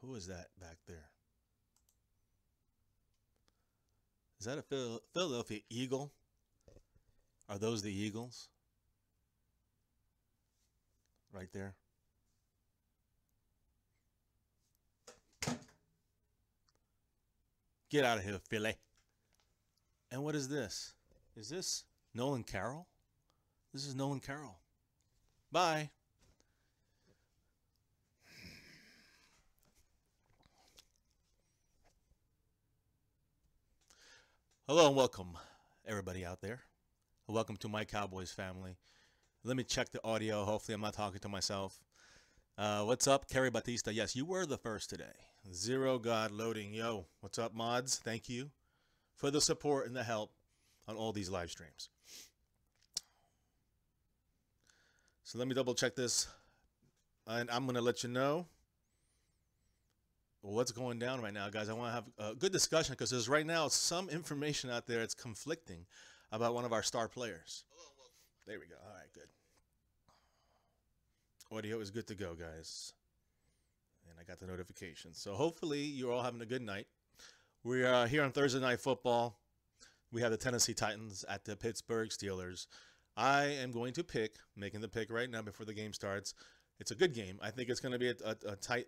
Who is that back there? Is that a Philadelphia Eagle? Are those the Eagles? Right there. Get out of here, Philly. And what is this? Is this Nolan Carroll? This is Nolan Carroll. Bye. Hello and welcome, everybody out there. Welcome to my Cowboys family. Let me check the audio. Hopefully I'm not talking to myself. What's up, Kerry Batista? Yes, you were the first today. Zero God loading. Yo, what's up, mods? Thank you for the support and the help on all these live streams. So let me double check this. And I'm going to let you know what's going down right now, guys. I want to have a good discussion because there's right now some information out there that's conflicting about one of our star players. There we go. All right, good. Audio is good to go, guys. And I got the notification. So hopefully you're all having a good night. We are here on Thursday Night Football. We have the Tennessee Titans at the Pittsburgh Steelers. I am going to pick, making the pick right now before the game starts. It's a good game. I think it's going to be a tight,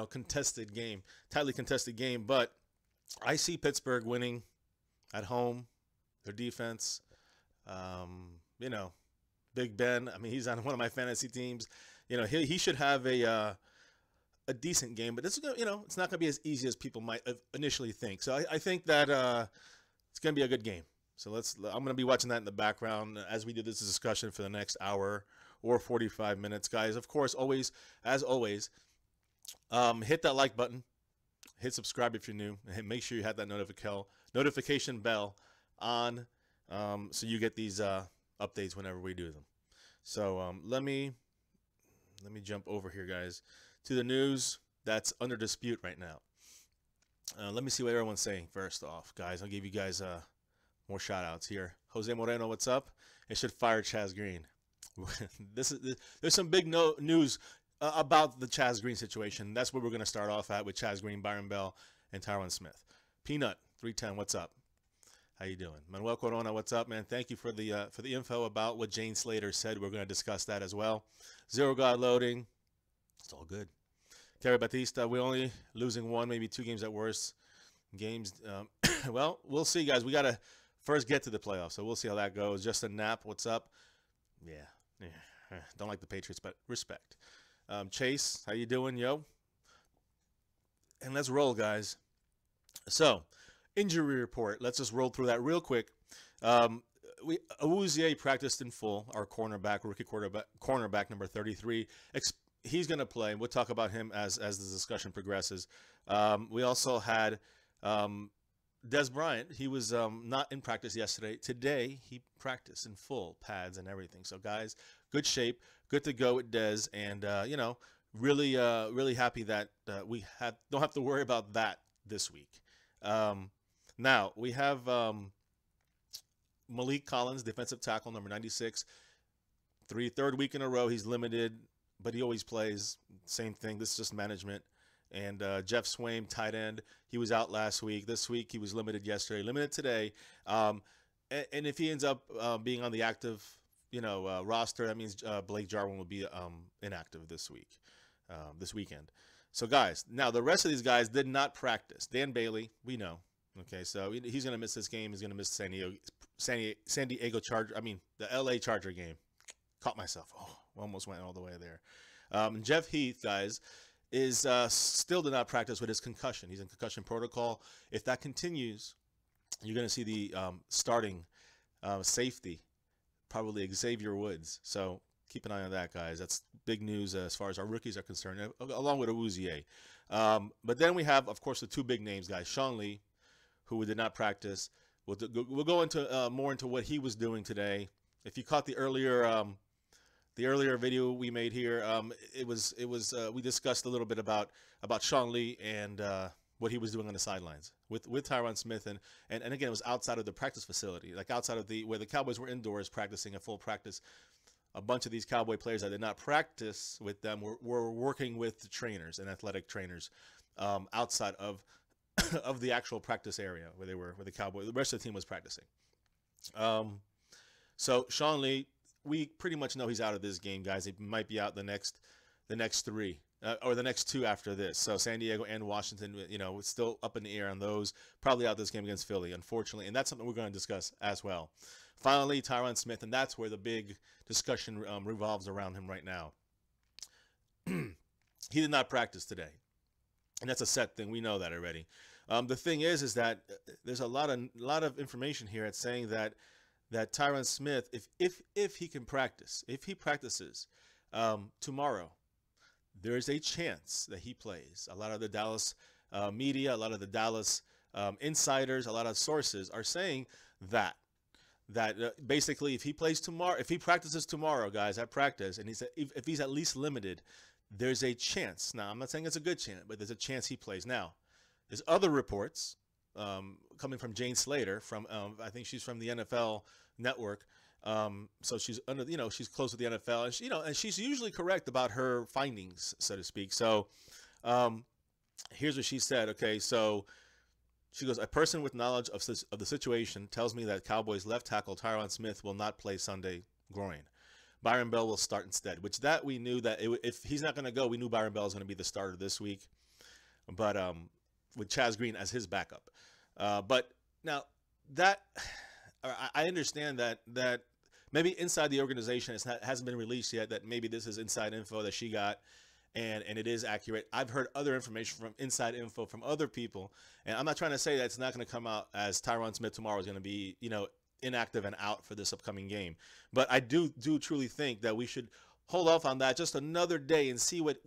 contested game, tightly contested game. But I see Pittsburgh winning at home. Their defense, Big Ben. I mean, he's on one of my fantasy teams. He should have a decent game, but it's it's not going to be as easy as people might initially think. So I think that it's going to be a good game. So I'm going to be watching that in the background as we do this discussion for the next hour or 45 minutes, guys. Of course, as always, hit that like button, hit subscribe if you're new, and make sure you have that notification bell on so you get these updates whenever we do them. So let me jump over here, guys, to the news that's under dispute right now. Let me see what everyone's saying first off, guys. I'll give you guys more shout outs here. Jose Moreno, what's up? It should fire Chaz Green. There's some big news about the Chaz Green situation. That's where we're going to start off at with Chaz Green, Byron Bell, and Tyron Smith. Peanut 310, what's up? How you doing? Manuel Corona, what's up, man? Thank you for the info about what Jane Slater said. We're going to discuss that as well. Zero God loading. It's all good. Terry Batista, we're only losing one, maybe two games at worst. Games, well, we'll see, guys. We got to first get to the playoffs, so we'll see how that goes. Just a nap, what's up? Yeah. Don't like the Patriots, but respect. Chase, how you doing, yo? And let's roll, guys. So, injury report. Let's just roll through that real quick. Awuzie practiced in full, our rookie cornerback number 33. He's going to play. We'll talk about him as the discussion progresses. We also had Des Bryant. He was not in practice yesterday. Today, he practiced in full, pads and everything. So, guys, good shape, good to go with Des, and, really happy that we don't have to worry about that this week. Now, we have Malik Collins, defensive tackle, number 96. Third week in a row, he's limited, but he always plays. Same thing. This is just management. And Jeff Swaim, tight end, he was out last week. This week, he was limited yesterday, limited today. And if he ends up being on the active, roster, that means Blake Jarwin will be inactive this weekend. So, guys, now the rest of these guys did not practice. Dan Bailey, we know. Okay, so he's going to miss this game. He's going to miss San Diego Charger. I mean, the LA Charger game. Caught myself. Oh, almost went all the way there. Jeff Heath, guys, is still did not practice with his concussion. He's in concussion protocol. If that continues, you're going to see the starting safety, probably Xavier Woods. So keep an eye on that, guys. That's big news as far as our rookies are concerned, along with Awuzie. But then we have, of course, the two big names, guys. Sean Lee, who did not practice. We'll go into more into what he was doing today. If you caught the earlier video we made here, we discussed a little bit about Sean Lee and what he was doing on the sidelines with Tyron Smith, and again, it was outside of the practice facility, like outside of where the Cowboys were indoors practicing a full practice. a bunch of these Cowboy players that did not practice with them were working with the trainers and athletic trainers outside of of the actual practice area where the Cowboy, the rest of the team was practicing. So Sean Lee, we pretty much know he's out of this game, guys. He might be out the next three. Or the next two after this. So San Diego and Washington, it's still up in the air on those. Probably out this game against Philly, unfortunately. And that's something we're going to discuss as well. Finally, Tyron Smith, and that's where the big discussion revolves around him right now. He did not practice today. And that's a set thing. We know that already. The thing is that there's a lot of information here at saying that Tyron Smith, if he can practice, if he practices tomorrow, there is a chance that he plays. A lot of the Dallas media, a lot of the Dallas insiders, a lot of sources are saying that basically if he plays tomorrow, if he practices tomorrow, guys, at practice, and if he's at least limited, there's a chance. Now, I'm not saying it's a good chance, but there's a chance he plays. Now, there's other reports coming from Jane Slater from I think she's from the NFL Network. So she's under, she's close with the NFL, and and she's usually correct about her findings, so to speak. So, here's what she said. Okay, so she goes, a person with knowledge of the situation tells me that Cowboys left tackle Tyron Smith will not play Sunday, groin. Byron Bell will start instead, which that we knew that if he's not going to go, we knew Byron Bell was going to be the starter this week, but with Chaz Green as his backup. But now that I understand that maybe inside the organization hasn't been released yet, that maybe this is inside info that she got, and it is accurate. I've heard other information from inside info from other people, and I'm not trying to say that it's not going to come out as Tyron Smith tomorrow is going to be, inactive and out for this upcoming game. But I do truly think that we should hold off on that just another day and see what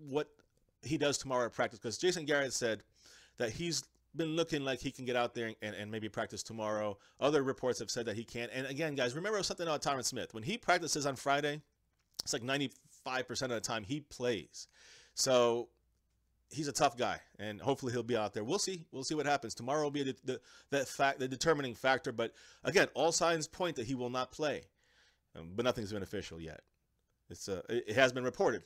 he does tomorrow at practice, because Jason Garrett said that he's been looking like he can get out there and maybe practice tomorrow. Other reports have said that he can't. And again, guys, remember something about Tyron Smith. When he practices on Friday, it's like 95% of the time he plays. So he's a tough guy, and hopefully he'll be out there. We'll see. We'll see what happens. Tomorrow will be the determining factor. But again, all signs point that he will not play. But nothing's been official yet. It has been reported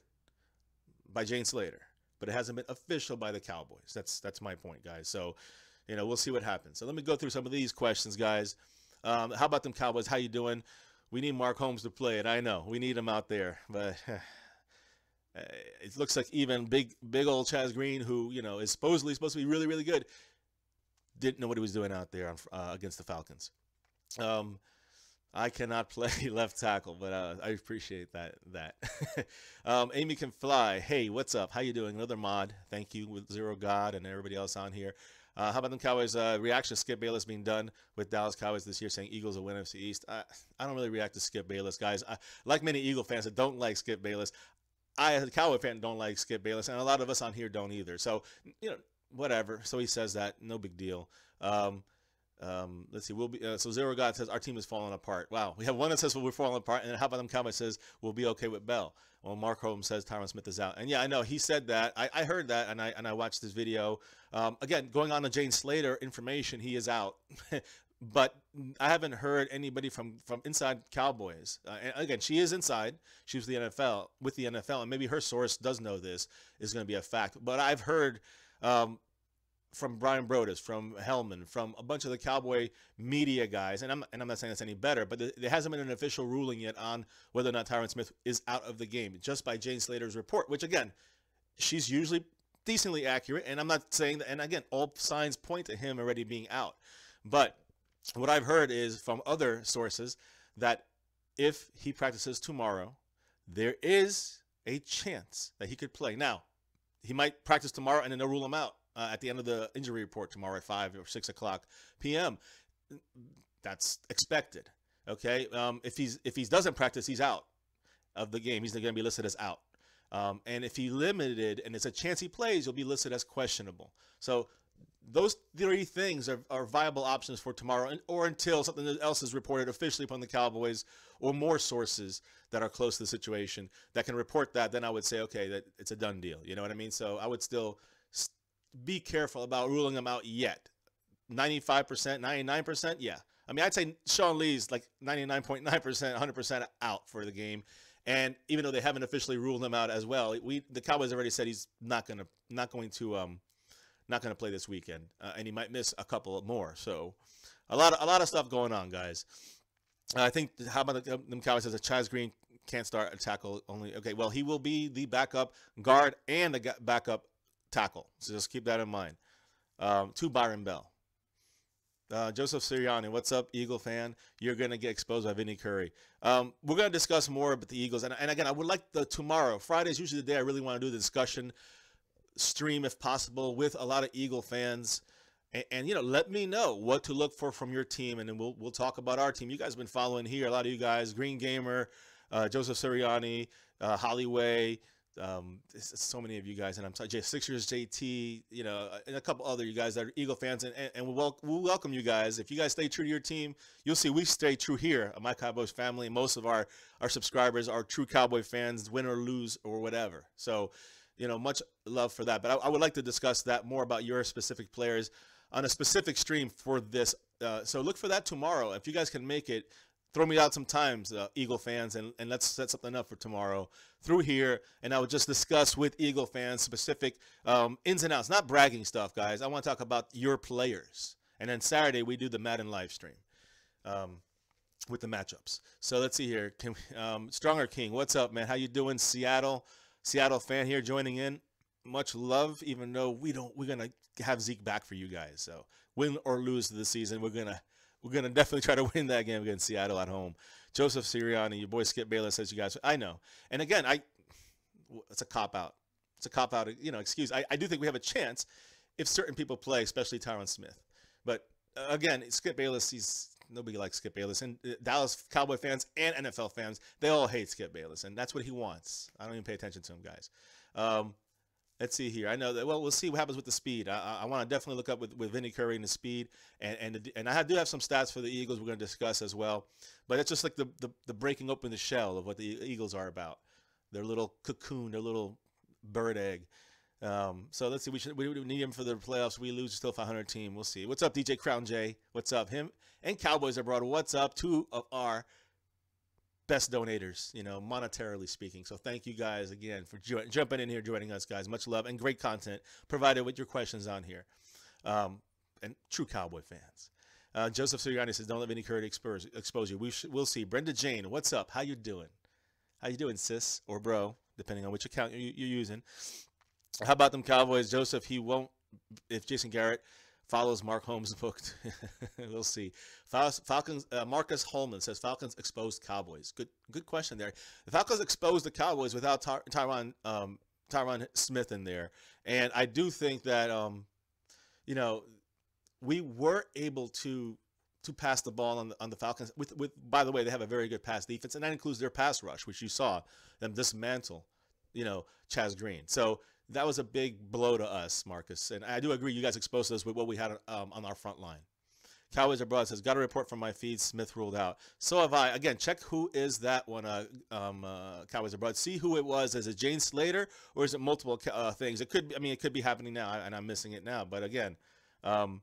by Jane Slater, but it hasn't been official by the Cowboys. That's my point, guys. So, we'll see what happens. So let me go through some of these questions, guys. How about them Cowboys? How you doing? We need Mark Holmes to play it. I know. We need him out there. But it looks like even big old Chaz Green, who, is supposed to be really, really good, didn't know what he was doing out there against the Falcons. I cannot play left tackle, but I appreciate that. Amy Can Fly. Hey, what's up? How you doing? Another mod. Thank you with Zero God and everybody else on here. How about them Cowboys? Reaction to Skip Bayless being done with Dallas Cowboys this year, saying Eagles will win NFC East. I don't really react to Skip Bayless, guys. Like many Eagle fans that don't like Skip Bayless, I, as a Cowboy fan, don't like Skip Bayless, and a lot of us on here don't either. So, whatever. So he says that. No big deal. Let's see. We'll be so Zero God says our team is falling apart. Wow, we have one that says we're falling apart, and how about them Cowboys says we'll be okay with Bell. Well, Mark Holmes says Tyron Smith is out, and yeah, I know he said that. I heard that, and I watched this video. Again, going on to Jane Slater information, he is out, but I haven't heard anybody from inside Cowboys. And again, she is inside. She was the NFL with the NFL, and maybe her source does know this is going to be a fact. But I've heard. From Brian Broaddus, from Hellman, from a bunch of the Cowboy media guys, and I'm not saying that's any better, but there hasn't been an official ruling yet on whether or not Tyron Smith is out of the game, just by Jane Slater's report, which again, she's usually decently accurate, and I'm not saying that, and again, all signs point to him already being out. But what I've heard is from other sources that if he practices tomorrow, there is a chance that he could play. Now, he might practice tomorrow and then they'll rule him out. At the end of the injury report tomorrow at 5 or 6 o'clock p.m. That's expected. Okay. If he doesn't practice, he's out of the game. He's going to be listed as out. And if he limited and it's a chance he plays, he'll be listed as questionable. So those three things are viable options for tomorrow, or until something else is reported officially upon the Cowboys or more sources that are close to the situation that can report that. Then I would say, okay, that it's a done deal. You know what I mean? So I would still be careful about ruling them out yet. 95%, 99%, yeah. I mean, I'd say Sean Lee's like 99.9%, 100% out for the game. And even though they haven't officially ruled him out as well, the Cowboys already said he's not going to play this weekend, and he might miss a couple more. So a lot of stuff going on, guys. I think how about the Cowboys says that Chaz Green can't start a tackle only. Okay, well he will be the backup guard and the backup tackle. So just keep that in mind. To Byron Bell. Joseph Sirianni, what's up, Eagle fan? You're going to get exposed by Vinny Curry. We're going to discuss more about the Eagles. And again, I would like tomorrow. Friday is usually the day I really want to do the discussion stream, if possible, with a lot of Eagle fans. And let me know what to look for from your team. And then we'll talk about our team. You guys have been following here. A lot of you guys, Green Gamer, Joseph Sirianni, Hollyway, so many of you guys, and I'm sorry, Sixers JT, and a couple other you guys that are Eagle fans, and we'll welcome you guys. If you guys stay true to your team, you'll see we stay true here. My Cowboys family, most of our subscribers are true Cowboy fans, win or lose or whatever. So, much love for that. But I would like to discuss that more about your specific players on a specific stream for this. So look for that tomorrow. If you guys can make it, throw me out sometimes, Eagle fans, and let's set something up for tomorrow through here. And I would just discuss with Eagle fans specific ins and outs, not bragging stuff, guys. I want to talk about your players. And then Saturday, we do the Madden live stream with the matchups. So let's see here. Stronger King, what's up, man? How you doing? Seattle fan here joining in. Much love, even though we're going to have Zeke back for you guys. So win or lose this season, we're going to definitely try to win that game against Seattle at home. Joseph Sirianni, your boy Skip Bayless says you guys. I know. And again, it's a cop-out. It's a cop-out, excuse. I do think we have a chance if certain people play, especially Tyron Smith. But again, Skip Bayless, nobody likes Skip Bayless. And Dallas Cowboy fans and NFL fans, they all hate Skip Bayless. And that's what he wants. I don't even pay attention to him, guys. Let's see here. I know that. Well, we'll see what happens with the speed. I want to definitely look up with Vinny Curry and the speed, and I do have some stats for the Eagles we're going to discuss as well. But it's just like the breaking open the shell of what the Eagles are about. Their little cocoon, their little bird egg. So let's see. We need him for the playoffs. We lose, still 500 team. We'll see. What's up, DJ Crown J? What's up, him and Cowboys abroad? What's up? Two of our best donators, monetarily speaking. So thank you guys again for jumping in here, joining us, guys. Much love and great content provided with your questions on here. And true Cowboy fans. Joseph Sirianni says, don't let Vinny Curry expose you. We'll see. Brenda Jane, what's up? How you doing? How you doing, sis or bro, depending on which account you're using. How about them Cowboys? Joseph, he won't, if Jason Garrett follows Mark Holmes' book. We'll see. Falcons. Marcus Holman says Falcons exposed Cowboys. Good question there. The Falcons exposed the Cowboys without Tyron Smith in there, and I do think that we were able to pass the ball on the Falcons. With by the way, they have a very good pass defense, and that includes their pass rush, which you saw them dismantle. Chaz Green. So that was a big blow to us, Marcus. And I do agree you guys exposed us with what we had on our front line. Cowboys Abroad says, got a report from my feed, Smith ruled out. So have I. Again, check who is that one, Cowboys Abroad. See who it was. Is it Jane Slater or is it multiple things? It could be happening now, and I'm missing it now. But again, the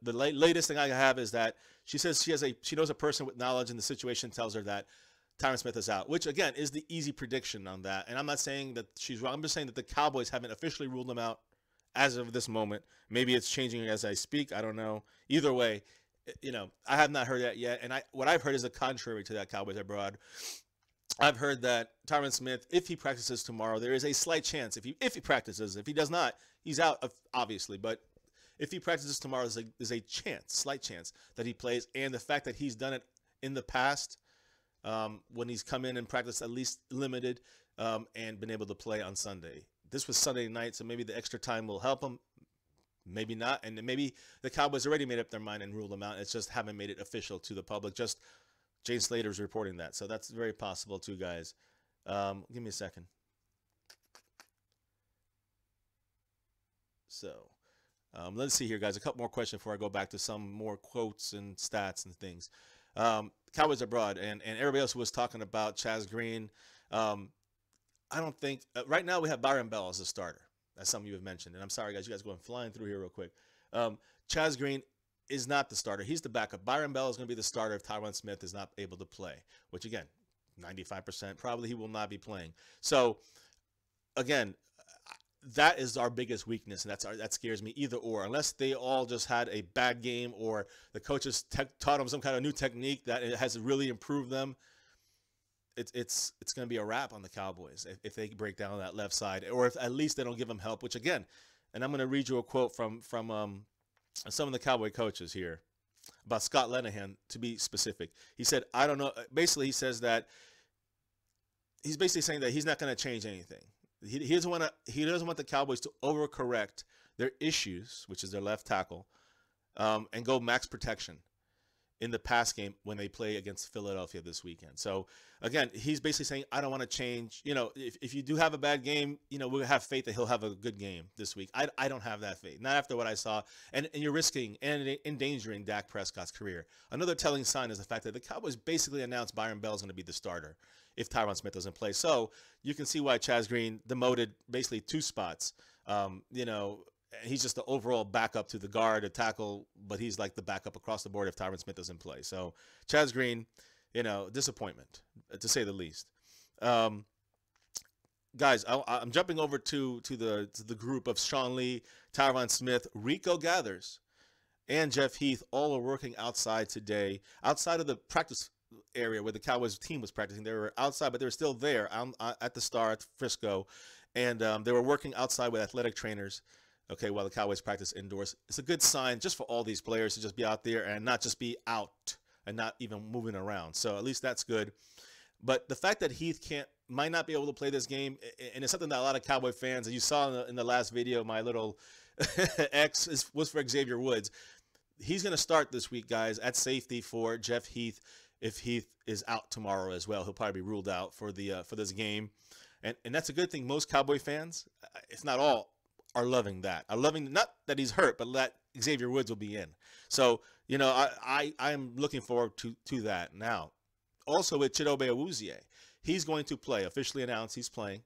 latest thing I have is that she says she knows a person with knowledge, and the situation tells her that Tyron Smith is out, which, again, is the easy prediction on that. And I'm not saying that she's wrong. I'm just saying that the Cowboys haven't officially ruled them out as of this moment. Maybe it's changing as I speak. I don't know. Either way, I have not heard that yet. And what I've heard is the contrary to that, Cowboys Abroad. I've heard that Tyron Smith, if he practices tomorrow, there is a slight chance. If he practices, if he does not, he's out, obviously. But if he practices tomorrow, there's a chance, slight chance, that he plays. And the fact that he's done it in the past, when he's come in and practiced at least limited and been able to play on Sunday. This was Sunday night, so maybe the extra time will help him. Maybe not. And maybe the Cowboys already made up their mind and ruled him out. It's just haven't made it official to the public. Just Jane Slater's reporting that. So that's very possible too, guys. Give me a second. So let's see here, guys. A couple more questions before I go back to some more quotes and stats and things. Cowboys Abroad and everybody else who was talking about Chaz Green. I don't think right now we have Byron Bell as a starter, as some of you have mentioned. And I'm sorry, guys, you guys going flying through here real quick. Chaz Green is not the starter. He's the backup. Byron Bell is going to be the starter if Tyron Smith is not able to play, which, again, 95%, probably he will not be playing. So again, that is our biggest weakness, and that scares me. Either or, unless they all just had a bad game, or the coaches taught them some kind of new technique that it has really improved them. It's going to be a wrap on the Cowboys if they break down that left side, or if at least they don't give them help. Which again, and I'm going to read you a quote from some of the Cowboy coaches here about Scott Linehan, to be specific. He said, I don't know. Basically, he says that he's basically saying that he's not going to change anything. He doesn't want the Cowboys to overcorrect their issues, which is their left tackle, and go max protection in the pass game when they play against Philadelphia this weekend. So again, he's basically saying, I don't want to change. If you do have a bad game, we'll have faith that he'll have a good game this week. I don't have that faith. Not after what I saw. And you're risking and endangering Dak Prescott's career. Another telling sign is the fact that the Cowboys basically announced Byron Bell is going to be the starter if Tyron Smith doesn't play. So you can see why Chaz Green demoted basically 2 spots. He's just the overall backup to the guard, a tackle, but he's like the backup across the board if Tyron Smith doesn't play. So Chaz Green, disappointment, to say the least. Guys, I'm jumping over to the group of Sean Lee, Tyron Smith, Rico Gathers, and Jeff Heath. All are working outside today, outside of the practice area where the Cowboys team was practicing. They were outside, but they were still there at the Star at Frisco, and they were working outside with athletic trainers. Okay, while the Cowboys practice indoors. It's a good sign just for all these players to just be out there and not just be out and not even moving around. So at least that's good. But the fact that Heath might not be able to play this game, and it's something that a lot of Cowboy fans, and you saw in the last video, my little X was for Xavier Woods. He's going to start this week, guys, at safety for Jeff Heath. If Heath is out tomorrow as well, he'll probably be ruled out for this game. And that's a good thing. Most Cowboy fans, if not all, are loving that. Are loving not that he's hurt, but that Xavier Woods will be in. So, I'm looking forward to that. Now, also with Chido Awuzie, he's going to play. Officially announced he's playing.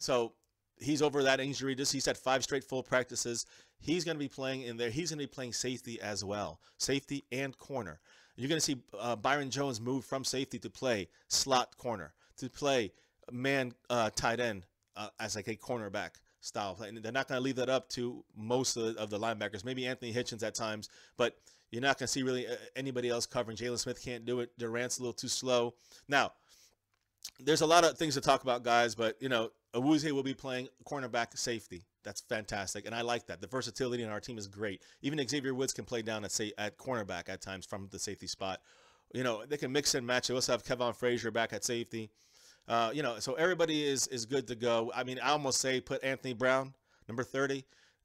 So he's over that injury. He's had 5 straight full practices. He's going to be playing in there. He's going to be playing safety as well, safety and corner. You're going to see Byron Jones move from safety to play slot corner, to play man tight end as like a cornerback style play. And they're not going to leave that up to most of the linebackers, maybe Anthony Hitchens at times, but you're not going to see really anybody else covering. Jalen Smith can't do it. Durant's a little too slow. Now, there's a lot of things to talk about, guys, but, Awuzie will be playing cornerback safety. That's fantastic, and I like that. The versatility in our team is great. Even Xavier Woods can play down at cornerback at times from the safety spot. They can mix and match. They also have Kevon Frazier back at safety. So everybody is good to go. I mean, I almost say put Anthony Brown, number 30,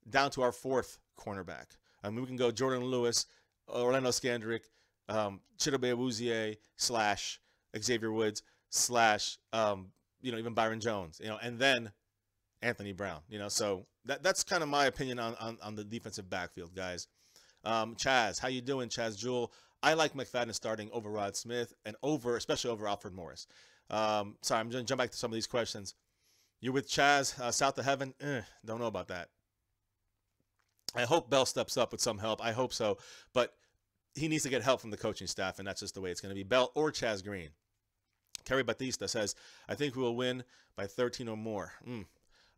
down to our 4th cornerback. I mean, we can go Jordan Lewis, Orlando Scandrick, Chido Awuzie / Xavier Woods / even Byron Jones, and then Anthony Brown, So that's kind of my opinion on the defensive backfield, guys. Chaz, how you doing, Chaz Jewell? I like McFadden starting over Rod Smith and especially over Alfred Morris. Sorry, I'm going to jump back to some of these questions. You're with Chaz, South of Heaven? Don't know about that. I hope Bell steps up with some help. I hope so. But he needs to get help from the coaching staff, and that's just the way it's going to be. Bell or Chaz Green. Kerry Batista says, I think we will win by 13 or more.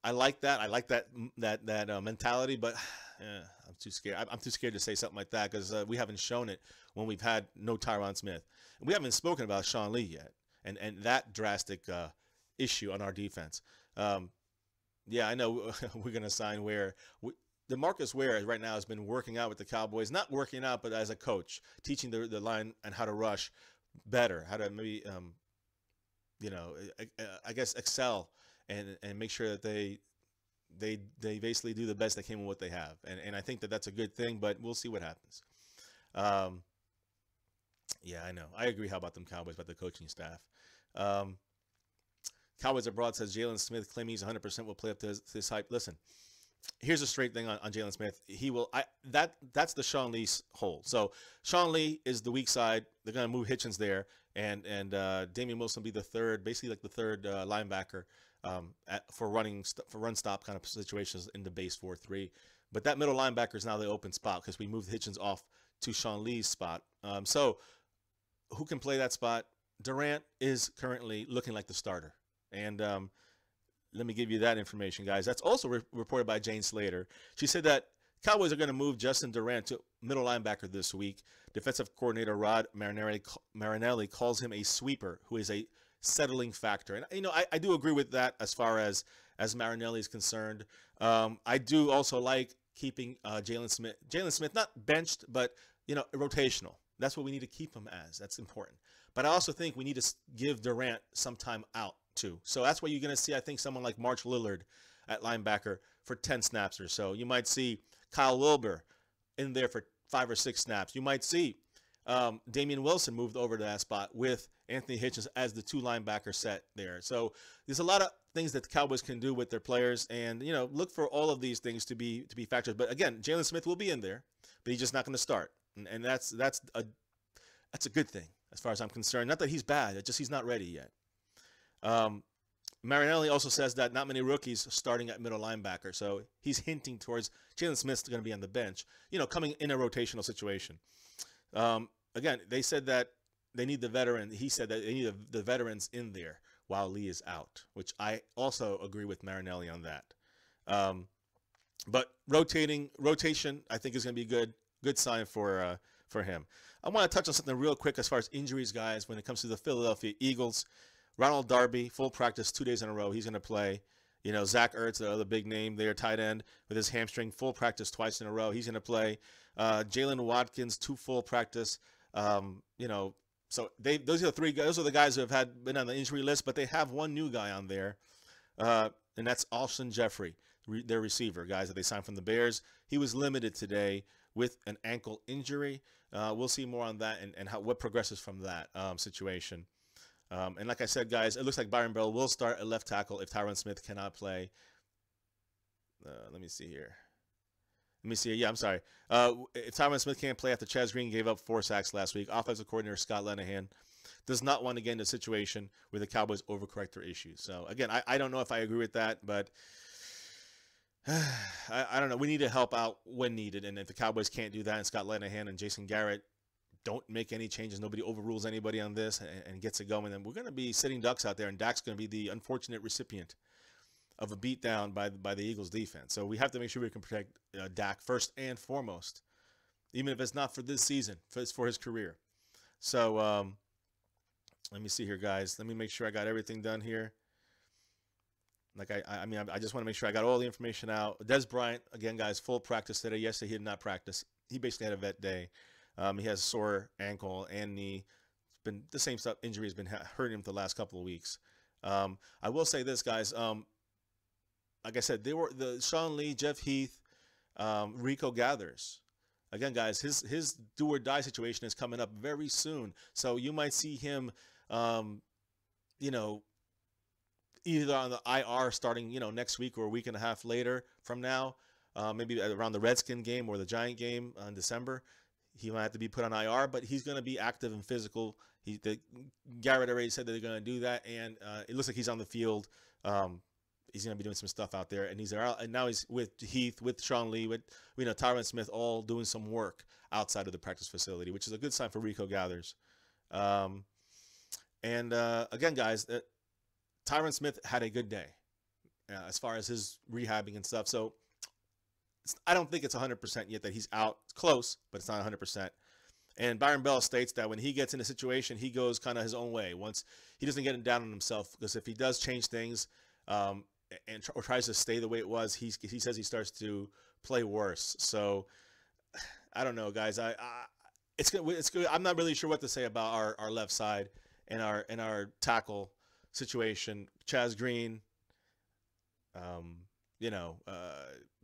I like that. I like that mentality, but I'm too scared. I'm too scared to say something like that because we haven't shown it when we've had no Tyron Smith. And we haven't spoken about Sean Lee yet. And that drastic issue on our defense. Yeah, I know we're going to sign Ware. DeMarcus Ware right now has been working out with the Cowboys. Not working out, but as a coach, teaching the line and how to rush better, how to maybe, I guess excel and make sure that they basically do the best they can with what they have. And I think that that's a good thing, but we'll see what happens. Yeah, I know. I agree. How about them Cowboys, about the coaching staff? Cowboys Abroad says Jalen Smith claiming he's 100% will play up to his hype. Listen, here's a straight thing on Jalen Smith. He will. That's the Sean Lee's hole. So Sean Lee is the weak side. They're going to move Hitchens there, and Damian Wilson will be the third, basically like the third linebacker for run stop kind of situations in the base 4-3. But that middle linebacker is now the open spot because we moved Hitchens off to Sean Lee's spot. So who can play that spot? Durant is currently looking like the starter. And let me give you that information, guys. That's also reported by Jane Slater. She said that Cowboys are going to move Justin Durant to middle linebacker this week. Defensive coordinator Rod Marinelli calls him a sweeper who is a settling factor. And, I do agree with that as far as Marinelli is concerned. I do also like keeping Jalen Smith. Jalen Smith, not benched, but, rotational. That's what we need to keep him as. That's important. But I also think we need to give Durant some time out, too. So that's why you're going to see, I think, someone like March Lillard at linebacker for 10 snaps or so. You might see Kyle Wilber in there for 5 or 6 snaps. You might see Damian Wilson moved over to that spot with Anthony Hitchens as the 2 linebacker set there. So there's a lot of things that the Cowboys can do with their players, and look for all of these things to be factors. But again, Jalen Smith will be in there, but he's just not going to start, and that's a good thing as far as I'm concerned. Not that he's bad, it's just he's not ready yet. Marinelli also says that not many rookies starting at middle linebacker, so he's hinting towards Jalen Smith's going to be on the bench, coming in a rotational situation. Again, they said that they need the veteran. He said that they need the veterans in there while Lee is out, which I also agree with Marinelli on that. But rotation, I think is going to be good sign for him. I want to touch on something real quick as far as injuries, guys, when it comes to the Philadelphia Eagles. Ronald Darby, full practice 2 days in a row. He's going to play. Zach Ertz, the other big name there, tight end, with his hamstring, full practice twice in a row. He's going to play. Jalen Watkins, 2 full practice. So those are the 3 guys. Those are the guys who have been on the injury list, but they have one new guy on there, and that's Alshon Jeffrey, their receiver, guys that they signed from the Bears. He was limited today with an ankle injury. We'll see more on that and what progresses from that situation. And like I said, guys, it looks like Byron Bell will start at left tackle if Tyron Smith cannot play. Let me see here. Yeah, I'm sorry. If Tyron Smith can't play after Chaz Green gave up 4 sacks last week, offensive coordinator Scott Linehan does not want to get into a situation where the Cowboys overcorrect their issues. So, again, I don't know if I agree with that, but I don't know. We need to help out when needed, and if the Cowboys can't do that, and Scott Linehan and Jason Garrett don't make any changes, nobody overrules anybody on this and gets it going, then we're going to be sitting ducks out there, and Dak's going to be the unfortunate recipient of a beatdown by the Eagles defense. So we have to make sure we can protect Dak first and foremost, even if it's not for this season, it's for his career. So let me see here, guys. Let me make sure I got everything done here. Like I just want to make sure I got all the information out. Des Bryant, again, guys, full practice today. Yesterday he did not practice. He basically had a vet day. He has a sore ankle and knee. It's been the same stuff. Injury has been hurting him the last couple of weeks. I will say this, guys. Like I said, they were the Sean Lee, Jeff Heath, Rico Gathers. Again, guys, his do or die situation is coming up very soon. So you might see him, either on the IR starting, next week or a week and a half later from now, maybe around the Redskin game or the Giant game in December. He might have to be put on IR, but he's going to be active and physical. Garrett already said that they're going to do that, and it looks like he's on the field. He's going to be doing some stuff out there, and now he's with Heath, with Sean Lee, with Tyron Smith, all doing some work outside of the practice facility, which is a good sign for Rico Gathers. Again, guys, Tyron Smith had a good day as far as his rehabbing and stuff. So I don't think it's 100% yet that he's out. It's close, but it's not 100%. And Byron Bell states that when he gets in a situation, he goes kind of his own way. Once he doesn't get down on himself, because if he does change things or tries to stay the way it was, he says he starts to play worse. So I don't know, guys. It's good. I'm not really sure what to say about our left side and our tackle situation. Chaz Green,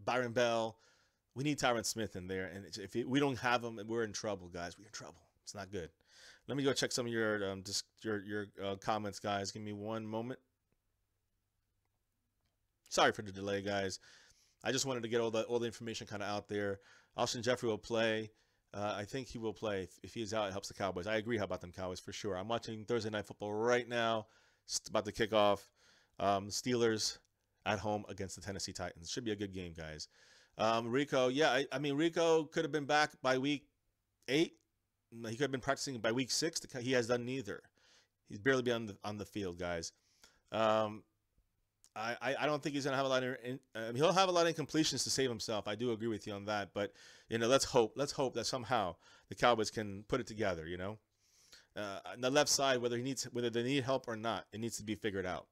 Byron Bell. We need Tyron Smith in there, and if we don't have him, we're in trouble, guys. We're in trouble. It's not good. Let me go check some of your comments, guys. Give me one moment. Sorry for the delay, guys. I just wanted to get all the information kind of out there. Alshon Jeffrey will play. I think he will play. If he's out, it helps the Cowboys. I agree. How about them Cowboys for sure? I'm watching Thursday Night Football right now. It's about to kick off. Steelers at home against the Tennessee Titans. Should be a good game, guys. Rico, yeah, Rico could have been back by week 8. He could have been practicing by week 6. He has done neither. He's barely be on the field, guys. Um, I don't think he's gonna have a lot of he'll have a lot of incompletions to save himself. I do agree with you on that, but let's hope that somehow the Cowboys can put it together. On the left side, whether they need help or not, it needs to be figured out.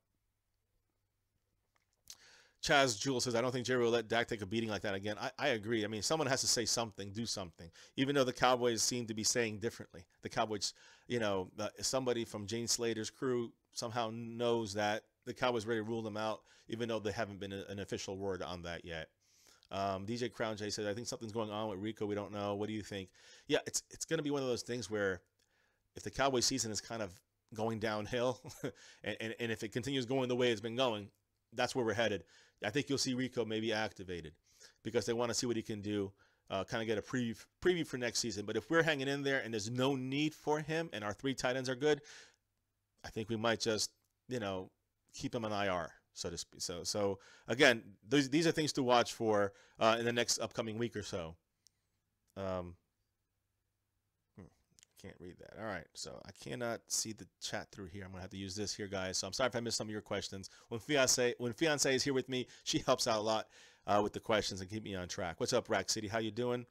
Chaz Jewell says, I don't think Jerry will let Dak take a beating like that again. I agree. I mean, someone has to say something, do something, even though the Cowboys seem to be saying differently. The Cowboys, somebody from Jane Slater's crew somehow knows that the Cowboys ready to rule them out, even though they haven't been an official word on that yet. DJ Crown J said, I think something's going on with Rico. We don't know. What do you think? Yeah, it's going to be one of those things where if the Cowboys season is kind of going downhill and if it continues going the way it's been going, that's where we're headed. I think you'll see Rico maybe activated because they want to see what he can do, kind of get a preview for next season. But if we're hanging in there and there's no need for him and our 3 tight ends are good, I think we might just, keep him on IR, so to speak. So again, these are things to watch for in the next upcoming week or so. Can't read that. All right, so I cannot see the chat through here. I'm gonna have to use this here, guys. So I'm sorry if I missed some of your questions. When fiance is here with me, she helps out a lot with the questions and keep me on track. What's up, Rack City? How you doing?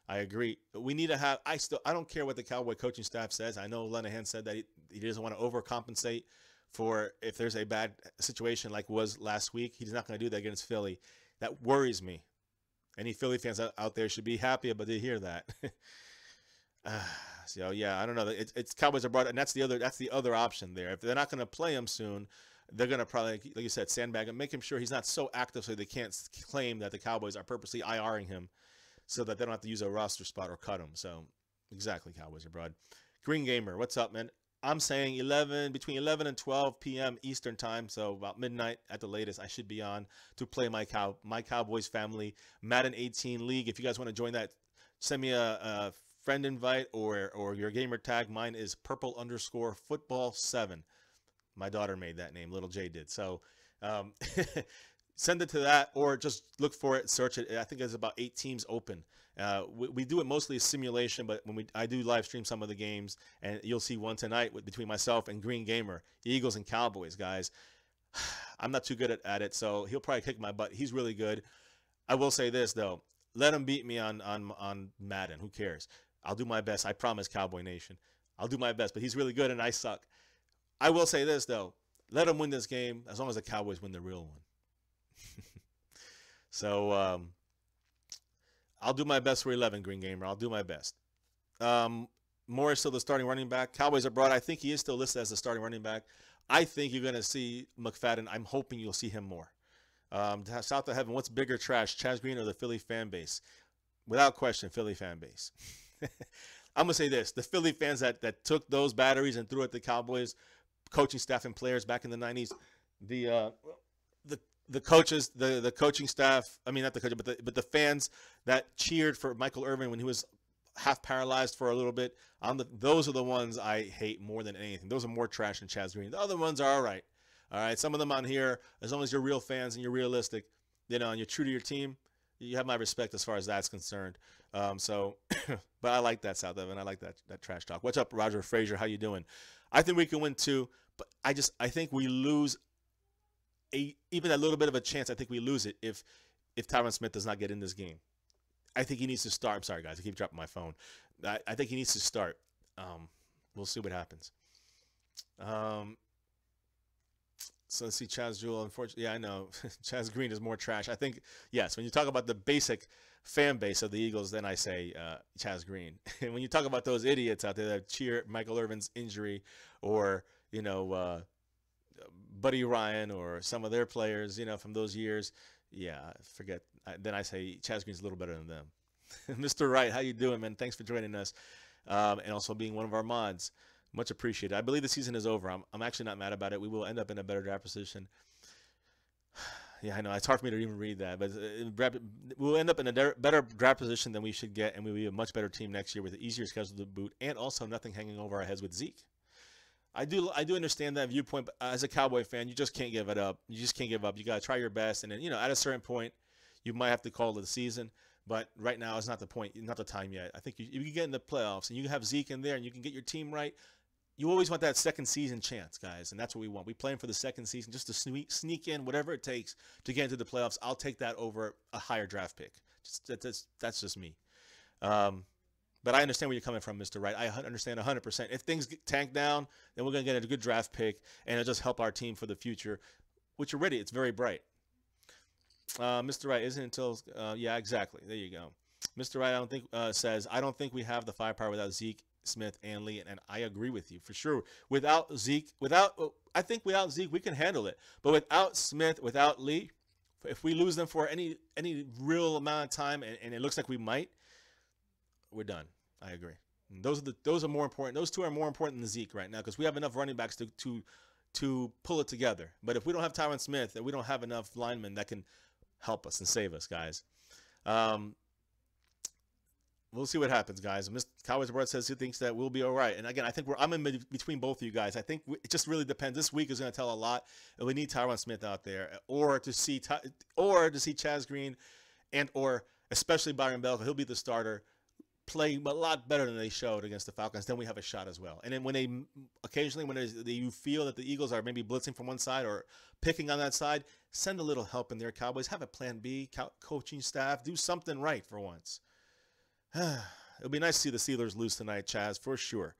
I agree. We need to have. I don't care what the Cowboy coaching staff says. I know Lenahan said that he doesn't want to overcompensate for if there's a bad situation like was last week. He's not going to do that against Philly. That worries me. Any Philly fans out there should be happy about to hear that. So yeah, I don't know. It's Cowboys are brought, and that's the other option there. If they're not going to play him soon, they're going to probably, like you said, sandbag him, make him sure he's not so active so they can't claim that the Cowboys are purposely IRing him, so that they don't have to use a roster spot or cut him. So exactly, Cowboys are broad. Green Gamer, what's up, man? I'm saying between 11 and 12 p.m. Eastern time, so about midnight at the latest, I should be on to play my Cowboys family Madden 18 League. If you guys want to join that, send me a friend invite or your gamer tag. Mine is purple_football7. My daughter made that name. Little J did. So send it to that or just look for it, search it. I think there's about 8 teams open. We do it mostly as simulation, but I do live stream some of the games, and you'll see one tonight between myself and Green Gamer, Eagles and Cowboys, guys. I'm not too good at it, so he'll probably kick my butt. He's really good. I will say this, though. Let him beat me on Madden. Who cares? I'll do my best. I promise, Cowboy Nation. I'll do my best, but he's really good, and I suck. I will say this, though. Let him win this game as long as the Cowboys win the real one. So I'll do my best for 11, Green Gamer. I'll do my best. Moore is still the starting running back. Cowboys are broad. I think he is still listed as the starting running back. I think you're going to see McFadden. I'm hoping you'll see him more. South of Heaven, what's bigger trash, Chaz Green or the Philly fan base? Without question, Philly fan base. I'm going to say this. The Philly fans that took those batteries and threw at the Cowboys, coaching staff and players back in the 90s, the coaches, the coaching staff, I mean, not the coaches, but the fans that cheered for Michael Irvin when he was half paralyzed for a little bit, those are the ones I hate more than anything. Those are more trash than Chaz Green. The other ones are all right. All right, some of them on here, as long as you're real fans and you're realistic, and you're true to your team, you have my respect as far as that's concerned. But I like that, South Evan. I like that trash talk. What's up, Roger Frazier? How you doing? I think we can win 2, but I think we lose even a little bit of a chance. I think we lose it if Tyron Smith does not get in this game. I think he needs to start. I'm sorry, guys. I keep dropping my phone. I think he needs to start. We'll see what happens. So let's see, Chaz Jewell. Unfortunately, yeah, I know. Chaz Green is more trash. I think, yes, when you talk about the basic fan base of the Eagles, then I say Chaz Green. And when you talk about those idiots out there that cheer Michael Irvin's injury or, Buddy Ryan or some of their players, from those years, yeah, forget. Then I say Chaz Green's a little better than them. Mr. Wright, how you doing, man? Thanks for joining us and also being one of our mods. Much appreciated. I believe the season is over. I'm actually not mad about it. We will end up in a better draft position. Yeah, I know. It's hard for me to even read that. But we'll end up in a better draft position than we should get, and we'll be a much better team next year with an easier schedule to boot and also nothing hanging over our heads with Zeke. I do understand that viewpoint, but as a Cowboy fan, you just can't give it up. You just can't give up. You got to try your best. And then, at a certain point, you might have to call it a season. But right now, it's not the point, not the time yet. I think if you get in the playoffs and you have Zeke in there and you can get your team right, you always want that second season chance, guys, and that's what we want. We playing for the second season just to sneak in whatever it takes to get into the playoffs. I'll take that over a higher draft pick. That's just me. But I understand where you're coming from, Mr. Wright. I understand 100%. If things get tanked down, then we're going to get a good draft pick, and it'll just help our team for the future, which already it's very bright. Mr. Wright, isn't it until yeah, exactly. There you go. Mr. Wright, says, I don't think we have the firepower without Zeke, Smith, and Lee, and I agree with you for sure. Without Zeke, I think without Zeke we can handle it, but without Smith, without Lee, if we lose them for any real amount of time, and it looks like we might, we're done. I agree. And those are more important. Those two are more important than Zeke right now because we have enough running backs to pull it together. But if we don't have Tyron Smith, then we don't have enough linemen that can help us and save us, guys. We'll see what happens, guys. Mr. Cowboys Brett says he thinks that we'll be all right. And again, I think I'm in between both of you guys. I think it just really depends. This week is going to tell a lot, and we need Tyron Smith out there, or to see Chaz Green, or especially Byron Bell. He'll be the starter. Play a lot better than they showed against the Falcons. Then we have a shot as well. And then when you feel that the Eagles are maybe blitzing from one side or picking on that side, send a little help in there, Cowboys. Have a plan B, coaching staff. Do something right for once. It'll be nice to see the Steelers lose tonight, Chaz, for sure.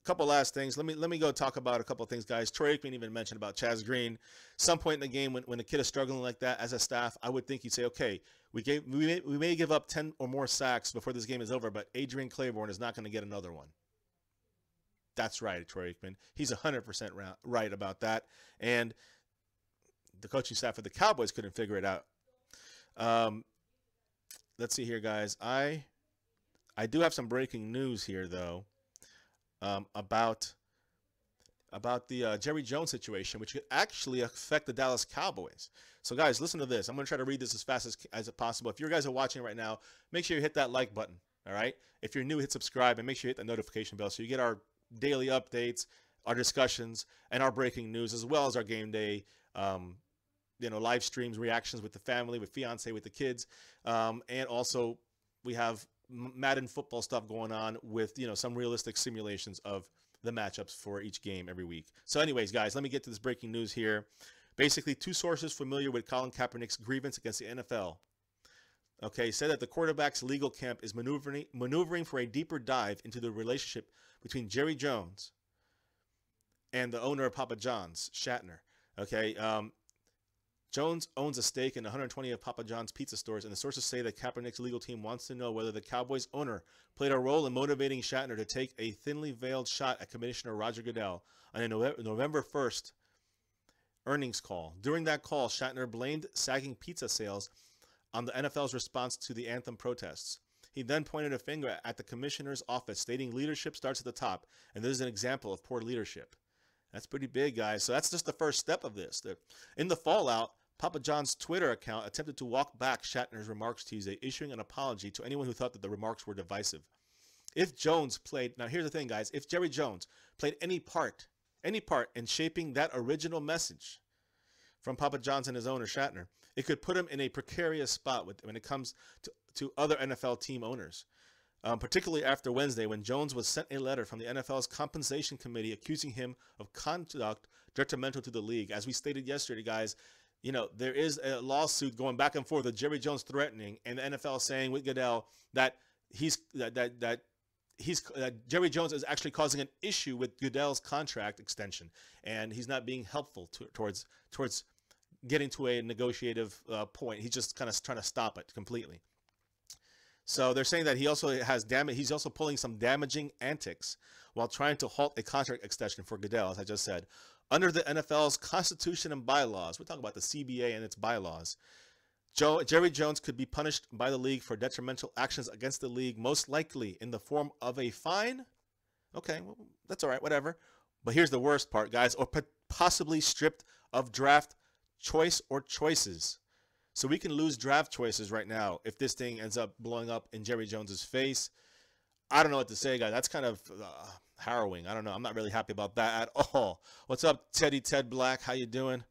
Couple last things. Let me go talk about a couple of things, guys. Troy Aikman even mentioned about Chaz Green. Some point in the game when the kid is struggling like that, as a staff, I would think you'd say, okay, we may give up 10 or more sacks before this game is over, but Adrian Claiborne is not going to get another one. That's right, Troy Aikman. He's 100% right about that. And the coaching staff of the Cowboys couldn't figure it out. Let's see here, guys. I do have some breaking news here, though, about the Jerry Jones situation, which could actually affect the Dallas Cowboys. So, guys, listen to this. I'm going to try to read this as fast as possible. If you guys are watching right now, make sure you hit that like button, all right? If you're new, hit subscribe, and make sure you hit the notification bell so you get our daily updates, our discussions, and our breaking news, as well as our game day live streams, reactions with the family, with fiance, with the kids. And also we have Madden football stuff going on with, some realistic simulations of the matchups for each game every week. So anyways, guys, let me get to this breaking news here. Basically, two sources familiar with Colin Kaepernick's grievance against the NFL, said that the quarterback's legal camp is maneuvering for a deeper dive into the relationship between Jerry Jones and the owner of Papa John's, Shatner. Jones owns a stake in 120 of Papa John's pizza stores, and the sources say that Kaepernick's legal team wants to know whether the Cowboys owner played a role in motivating Shatner to take a thinly veiled shot at Commissioner Roger Goodell on a November 1st earnings call. During that call, Shatner blamed sagging pizza sales on the NFL's response to the anthem protests. He then pointed a finger at the commissioner's office, stating leadership starts at the top, and this is an example of poor leadership. That's pretty big, guys. So that's just the first step of this. In the fallout, Papa John's Twitter account attempted to walk back Shatner's remarks Tuesday, issuing an apology to anyone who thought that the remarks were divisive. If Jones played, now here's the thing, guys, if Jerry Jones played any part in shaping that original message from Papa John's and his owner Shatner, it could put him in a precarious spot when it comes to other NFL team owners, particularly after Wednesday when Jones was sent a letter from the NFL's compensation committee accusing him of conduct detrimental to the league. As we stated yesterday, guys, there is a lawsuit going back and forth with Jerry Jones threatening, and the NFL saying with Goodell that Jerry Jones is actually causing an issue with Goodell's contract extension, and he's not being helpful towards getting to a negotiative point. He's just kind of trying to stop it completely. So they're saying that he also he's also pulling some damaging antics while trying to halt a contract extension for Goodell, as I just said. Under the NFL's constitution and bylaws, we're talking about the CBA and its bylaws, Jerry Jones could be punished by the league for detrimental actions against the league, most likely in the form of a fine. Okay, well, that's all right, whatever. But here's the worst part, guys, or possibly stripped of draft choice or choices. So we can lose draft choices right now if this thing ends up blowing up in Jerry Jones's face. I don't know what to say, guys. That's kind of harrowing. I don't know. I'm not really happy about that at all. What's up, Ted Black? How you doing?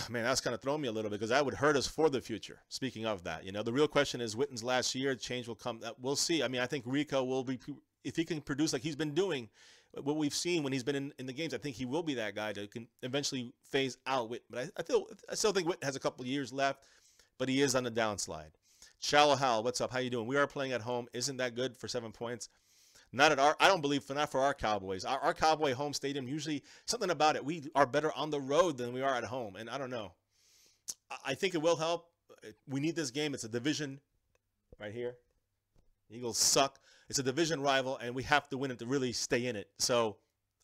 Man, that's kind of throwing me a little bit because that would hurt us for the future. Speaking of that, the real question is Witten's last year. Change will come. We'll see. I mean, I think Rico will be if he can produce like he's been doing, what we've seen when he's been in the games, I think he will be that guy that can eventually phase out Witt. But I still think Witt has a couple of years left, but he is on the downslide. Shallow Hal, what's up? How you doing? We are playing at home. Isn't that good for 7 points? Not at our. I don't believe not for our Cowboys. Our Cowboy home stadium, usually something about it. We are better on the road than we are at home, and I don't know. I think it will help. We need this game. It's a division right here. Eagles suck. It's a division rival, and we have to win it to really stay in it. So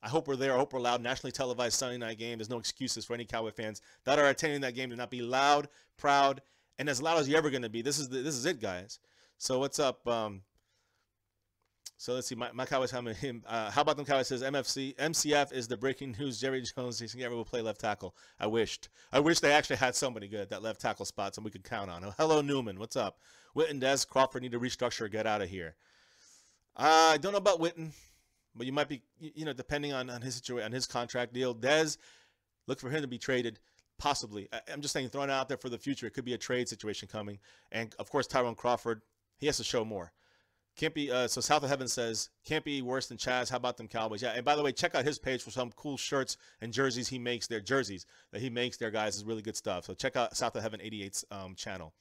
I hope we're there. I hope we're loud. Nationally televised Sunday night game. There's no excuses for any Cowboy fans that are attending that game to not be loud, proud, and as loud as you're ever going to be. This is it, guys. So what's up? So let's see. My Cowboys how about them Cowboys says MCF is the breaking news. Jerry Jones never will play left tackle. I wish they actually had somebody good at that left tackle spot so we could count on. Hello Newman, what's up? Witten, Des, Crawford need to restructure. Get out of here. I don't know about Witten, but you might be, depending on his situation, on his contract deal. Des, look for him to be traded, possibly. I'm just saying, throwing it out there for the future. It could be a trade situation coming, and of course Tyron Crawford, he has to show more. Can't be. So South of Heaven says can't be worse than Chaz. How about them Cowboys? Yeah. And by the way, check out his page for some cool shirts and jerseys he makes. Their jerseys that he makes there, guys, is really good stuff. So check out South of Heaven 88's channel.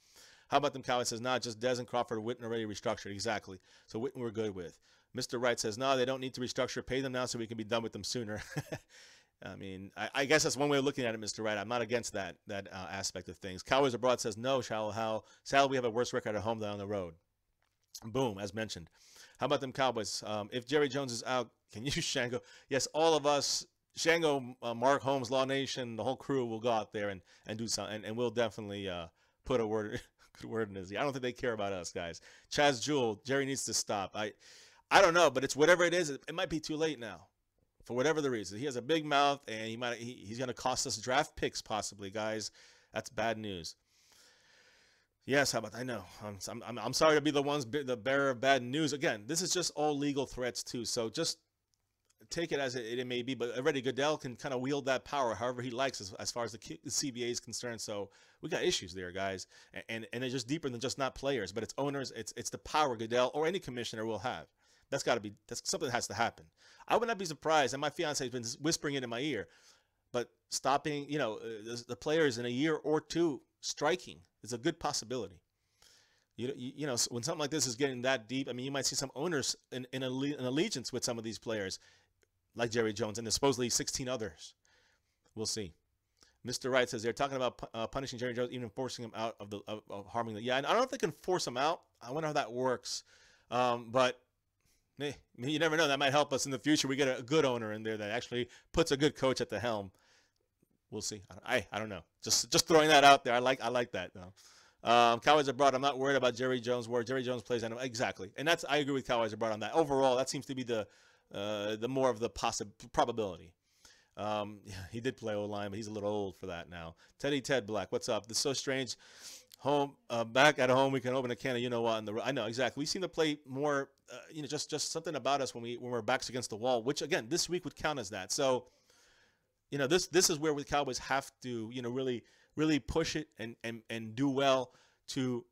How about them Cowboys says nah, just Des and Crawford. Witten already restructured exactly. So Witten we're good with. Mr. Wright says no, they don't need to restructure. Pay them now so we can be done with them sooner. I mean, I guess that's one way of looking at it, Mr. Wright. I'm not against that aspect of things. Cowboys abroad says no. Shallow how? Sadly, we have a worse record at home than on the road. Boom, as mentioned. How about them Cowboys? If Jerry Jones is out, can you Shango? Yes, all of us, Shango, Mark Holmes, Law Nation, the whole crew will go out there and do something, and we'll definitely put a word in his ear. I don't think they care about us, guys. Chaz Jewell, Jerry needs to stop. I don't know, but it's whatever it is. It might be too late now, for whatever the reason. He has a big mouth, and he's going to cost us draft picks possibly, guys. That's bad news. Yes, how about I know. I'm sorry to be the bearer of bad news. Again, this is just all legal threats too. So just take it as it may be. But already Goodell can kind of wield that power however he likes as far as the CBA is concerned. So we got issues there, guys, and it's just deeper than just not players, but it's owners. It's the power Goodell or any commissioner will have. That's something that has to happen. I would not be surprised, and my fiance has been whispering it in my ear, but stopping the players in a year or two striking is a good possibility. You know, when something like this is getting that deep, I mean, you might see some owners in allegiance with some of these players, like Jerry Jones, and there's supposedly 16 others. We'll see. Mr. Wright says they're talking about punishing Jerry Jones, even forcing him out of harming them. Yeah, and I don't know if they can force him out. I wonder how that works. But you never know. That might help us in the future. We get a good owner in there that actually puts a good coach at the helm. We'll see. I don't know. Just throwing that out there. I like that. Cowboys abroad. I'm not worried about Jerry Jones. Where Jerry Jones plays, exactly. And I agree with Cowboys abroad on that. Overall, that seems to be the more of the probability. He did play O-line, but he's a little old for that now. Ted Black, what's up? This is so strange. Back at home, we can open a can of you know what. I know exactly. We seem to play more. Just something about us when we're backs against the wall, which again this week would count as that. So. This is where the Cowboys have to, really push it and do well to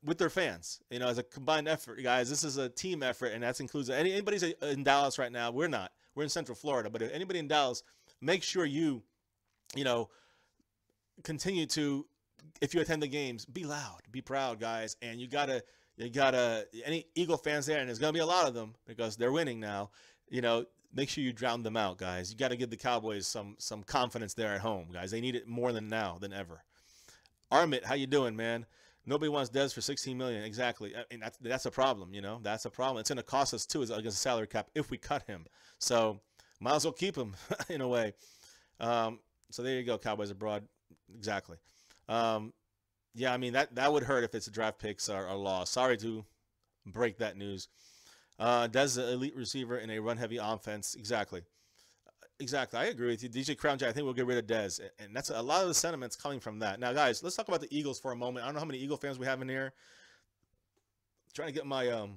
with their fans. As a combined effort, guys. This is a team effort, and that includes anybody's in Dallas right now. We're not. We're in Central Florida, but if anybody in Dallas, make sure you continue to, if you attend the games, be loud, be proud, guys, and you gotta any Eagle fans there, and there's gonna be a lot of them because they're winning now. Make sure you drown them out, guys. You got to give the Cowboys some confidence there at home, guys. They need it more than now than ever. Armit, how you doing, man? Nobody wants Dez for $16 million. Exactly. I mean, that's a problem, That's a problem. It's going to cost us, too, against the salary cap if we cut him. So might as well keep him in a way. So there you go, Cowboys abroad. Exactly. Yeah, I mean, that would hurt if it's draft picks are lost. Sorry to break that news. Dez the elite receiver in a run-heavy offense. Exactly. I agree with you. DJ Crown Jack, I think we'll get rid of Dez. And that's a lot of the sentiments coming from that. Now, guys, let's talk about the Eagles for a moment. I don't know how many Eagle fans we have in here. I'm trying to get my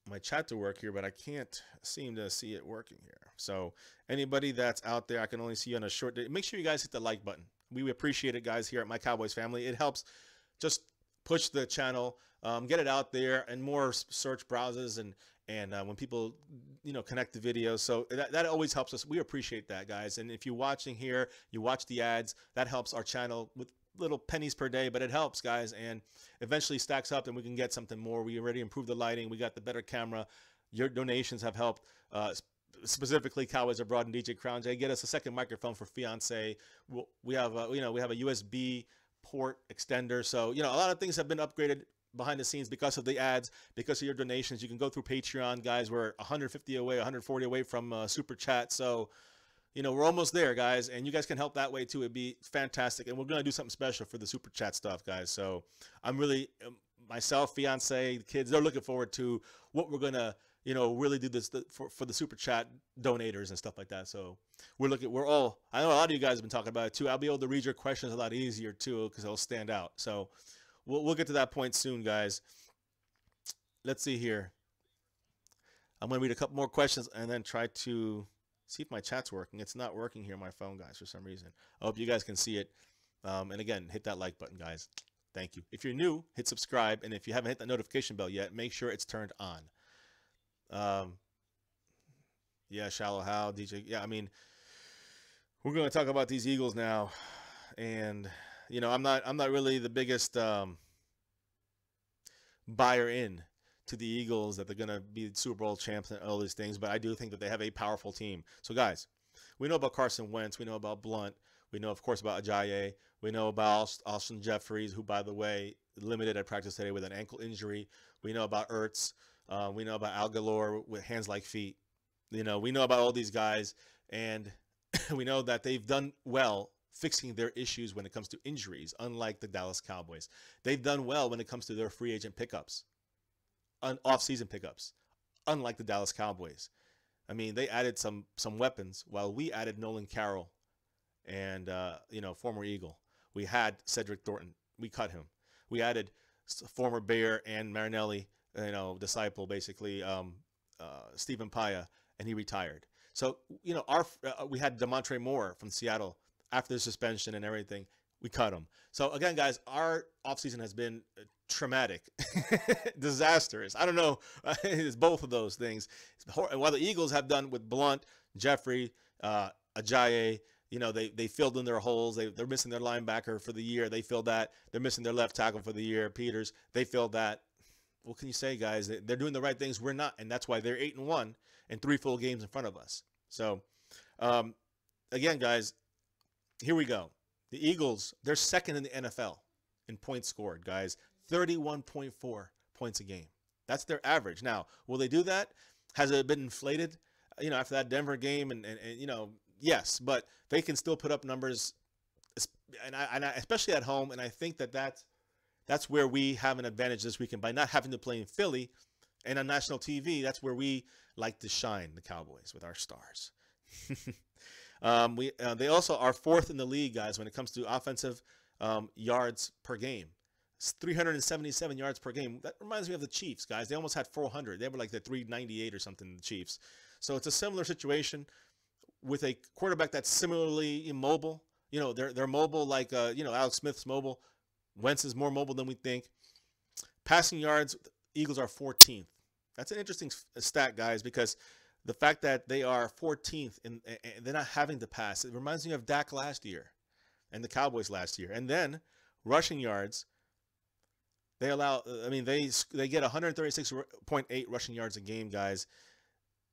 my chat to work here, but I can't seem to see it working here. So anybody that's out there, I can only see you on a short day. Make sure you guys hit the like button. We appreciate it, guys, here at My Cowboys Family. It helps just push the channel, get it out there, and more search browsers and when people, connect the videos. So that always helps us. We appreciate that, guys. And if you're watching here, you watch the ads, that helps our channel with little pennies per day, but it helps, guys, and eventually stacks up and we can get something more. We already improved the lighting. We got the better camera. Your donations have helped. Specifically, Cowboys Abroad and DJ Crown J get us a second microphone for Fiance. We have a USB port extender. So, a lot of things have been upgraded behind the scenes because of the ads, because of your donations. You can go through Patreon, guys. We're 150 away, 140 away from Super Chat. So, we're almost there, guys, and you guys can help that way too. It'd be fantastic. And we're going to do something special for the Super Chat stuff, guys. So I'm really, myself, Fiance, the kids, they're looking forward to what we're going to, really do this for the Super Chat donators and stuff like that. So I know a lot of you guys have been talking about it too. I'll be able to read your questions a lot easier too, because they'll stand out. So we'll get to that point soon, guys. Let's see here. I'm going to read a couple more questions and then try to see if my chat's working. It's not working here on my phone, guys, for some reason. I hope you guys can see it. And again, hit that like button, guys. Thank you. If you're new, hit subscribe. And if you haven't hit that notification bell yet, make sure it's turned on. Yeah, Shallow How, DJ. Yeah, I mean, we're going to talk about these Eagles now. And, I'm not really the biggest buyer in to the Eagles that they're going to be Super Bowl champs and all these things, but I do think that they have a powerful team. So, guys, we know about Carson Wentz. We know about Blunt. We know, of course, about Ajayi. We know about Alshon Jeffries, who, by the way, limited at practice today with an ankle injury. We know about Ertz. We know about Al Galore with hands like feet. We know about all these guys, and we know that they've done well fixing their issues when it comes to injuries, unlike the Dallas Cowboys. They've done well when it comes to their free agent pickups, off-season pickups, unlike the Dallas Cowboys. I mean, they added some weapons while we added Nolan Carroll and, former Eagle. We had Cedric Thornton. We cut him. We added former Bear and Marinelli, disciple, basically, Stephen Paya, and he retired. So, we had DeMontre Moore from Seattle after the suspension and everything. We cut him. So, again, guys, our offseason has been traumatic, disastrous. I don't know. It's both of those things. While the Eagles have done with Blunt, Jeffrey, Ajayi, they filled in their holes. They're missing their linebacker for the year. They filled that. They're missing their left tackle for the year, Peters. They filled that. What can you say, guys? They're doing the right things. We're not, and that's why they're 8-1 and 3 full games in front of us. So, again, guys, here we go. The Eagles, they're second in the NFL in points scored, guys. 31.4 points a game. That's their average. Now, will they do that? Has it been inflated, after that Denver game? And yes, but they can still put up numbers, and I especially at home. And I think that's where we have an advantage this weekend by not having to play in Philly and on national TV. That's where we like to shine, the Cowboys, with our stars. They also are 4th in the league, guys, when it comes to offensive yards per game. It's 377 yards per game. That reminds me of the Chiefs, guys. They almost had 400. They were like the 398 or something, the Chiefs. So it's a similar situation with a quarterback that's similarly immobile. They're mobile like, Alex Smith's mobile. Wentz is more mobile than we think. Passing yards, Eagles are 14th. That's an interesting stat, guys, because the fact that they are 14th and they're not having to pass, it reminds me of Dak last year and the Cowboys last year. And then rushing yards, they get 136.8 rushing yards a game, guys.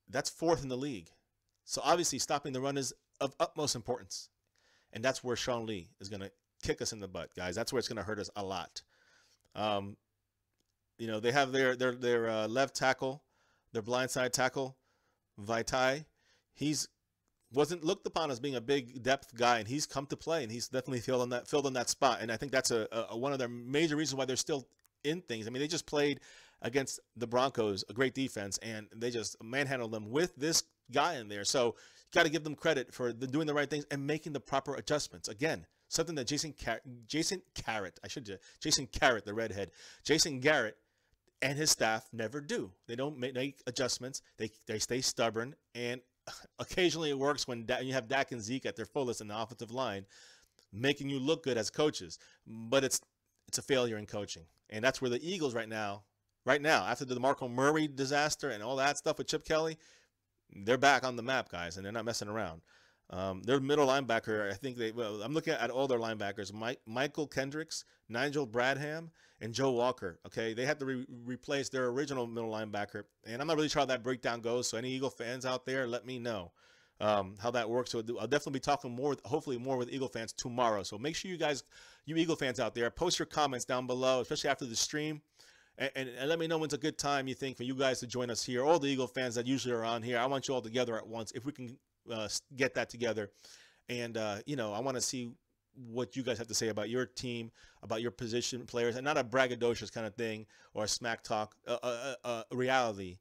That's 4th in the league. So obviously stopping the run is of utmost importance. And that's where Sean Lee is going to kick us in the butt, guys. That's where it's going to hurt us a lot. They have their left tackle, their blindside tackle, Vaitai. He's wasn't looked upon as being a big depth guy, and he's come to play, and he's definitely filled in that spot. And I think that's one of their major reasons why they're still in things. I mean, they just played against the Broncos, a great defense, and they just manhandled them with this guy in there. So you got to give them credit for doing the right things and making the proper adjustments. Again, something that Jason Garrett, the redhead, Jason Garrett and his staff never do. They don't make adjustments. They stay stubborn, and occasionally it works when you have Dak and Zeke at their fullest in the offensive line, making you look good as coaches. But it's a failure in coaching, and that's where the Eagles right now right now, after the DeMarco Murray disaster and all that stuff with Chip Kelly, they're back on the map, guys, and they're not messing around. Their middle linebacker, I think I'm looking at all their linebackers: Michael Kendricks, Nigel Bradham, and Joe Walker. Okay, they had to replace their original middle linebacker, and I'm not really sure how that breakdown goes. So any Eagle fans out there, let me know how that works. So I'll definitely be talking more, hopefully more with Eagle fans tomorrow. So make sure you Eagle fans out there, post your comments down below, especially after the stream. And let me know when's a good time you think for you guys to join us here. All the Eagle fans that usually are on here, I want you all together at once if we can get that together. And, I want to see what you guys have to say about your team, about your position players, and not a braggadocious kind of thing or a smack talk, reality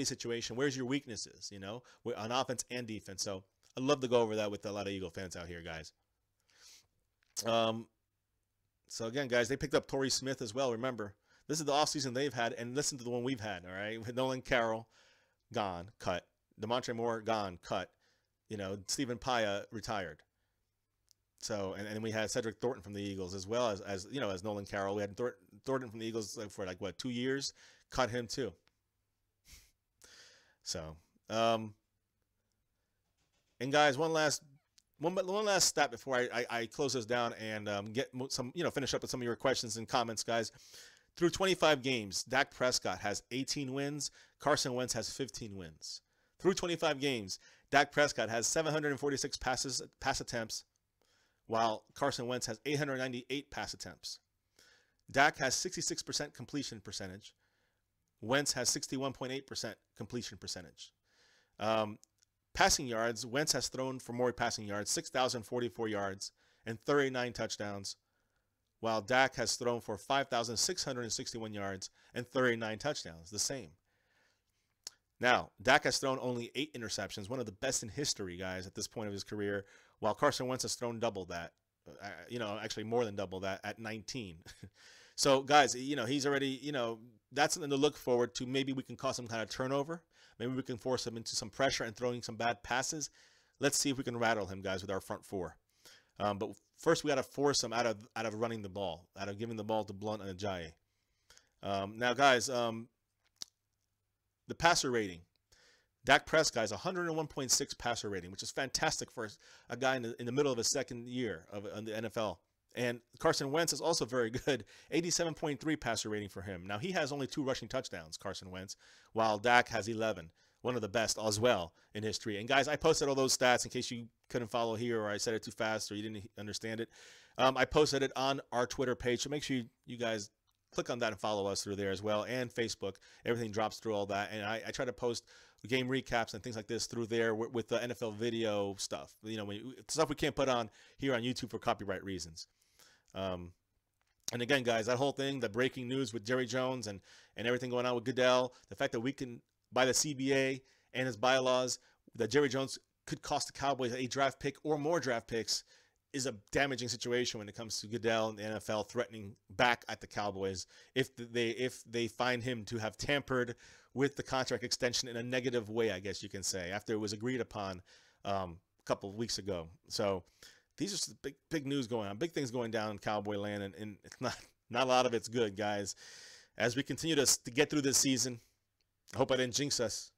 situation. Where's your weaknesses, on offense and defense? So I'd love to go over that with a lot of Eagle fans out here, guys. So again, guys, they picked up Torrey Smith as well. Remember, this is the offseason they've had, and listen to the one we've had, all right? With Nolan Carroll, gone, cut. DeMontre Moore, gone, cut. Stephen Paya, retired. So, and we had Cedric Thornton from the Eagles as well as Nolan Carroll. We had Thornton from the Eagles for 2 years. Cut him too. So, and guys, one last stat before I close this down and get some, finish up with some of your questions and comments, guys. Through 25 games, Dak Prescott has 18 wins. Carson Wentz has 15 wins. Through 25 games, Dak Prescott has 746 pass attempts, while Carson Wentz has 898 pass attempts. Dak has 66% completion percentage. Wentz has 61.8% completion percentage. Passing yards, Wentz has thrown for more passing yards, 6,044 yards and 39 touchdowns, while Dak has thrown for 5,661 yards and 39 touchdowns, the same. Now, Dak has thrown only 8 interceptions, one of the best in history, guys, at this point of his career, while Carson Wentz has thrown double that, actually more than double that at 19. So, guys, he's already, that's something to look forward to. Maybe we can cause some kind of turnover. Maybe we can force him into some pressure and throwing some bad passes. Let's see if we can rattle him, guys, with our front four. But first, we got to force him out of running the ball, out of giving the ball to Blunt and Ajayi. Now, guys, the passer rating. Dak Prescott is 101.6 passer rating, which is fantastic for a guy in the middle of his second year of the NFL. And Carson Wentz is also very good, 87.3 passer rating for him. Now, he has only 2 rushing touchdowns, Carson Wentz, while Dak has 11, one of the best as well in history. And, guys, I posted all those stats in case you couldn't follow here or I said it too fast or you didn't understand it. I posted it on our Twitter page, so make sure you guys click on that and follow us through there as well, and Facebook. Everything drops through all that. And I try to post game recaps and things like this through there with the NFL video stuff. Stuff we can't put on here on YouTube for copyright reasons. And again, guys, that whole thing, the breaking news with Jerry Jones and everything going on with Goodell, the fact that we can, by the CBA and his bylaws, that Jerry Jones could cost the Cowboys a draft pick or more draft picks is a damaging situation when it comes to Goodell and the NFL threatening back at the Cowboys if they find him to have tampered with the contract extension in a negative way, I guess you can say, after it was agreed upon a couple of weeks ago. So these are big news going on, big things going down in Cowboy land, and it's not a lot of it's good, guys. As we continue to get through this season, I hope I didn't jinx us.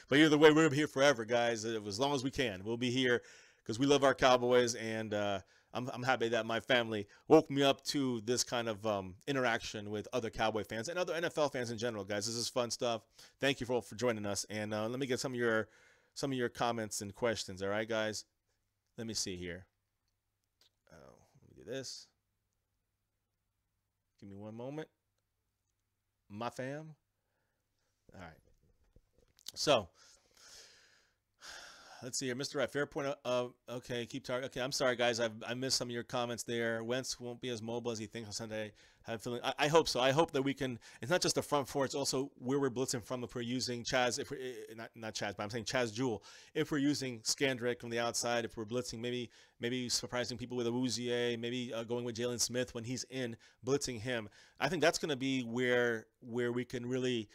But either way, we're here forever, guys. As long as we can, we'll be here because we love our Cowboys, and I'm happy that my family woke me up to this kind of interaction with other Cowboy fans and other NFL fans in general, guys. This is fun stuff. Thank you for joining us, and let me get some of your comments and questions. All right, guys. Let me see here. Let me do this. Give me one moment. My fam. All right. So, let's see here. Mr. Right, fair point. Okay, keep talking. Okay, I'm sorry, guys. I missed some of your comments there. Wentz won't be as mobile as he thinks on Sunday. I hope so. I hope that we can. It's not just the front four. It's also where we're blitzing from. If we're using Chaz, not Chaz, but I'm saying Chaz Jewell. If we're using Skandrick from the outside, if we're blitzing, maybe surprising people with a Awuzie, maybe going with Jalen Smith when he's in, blitzing him. I think that's going to be where we can really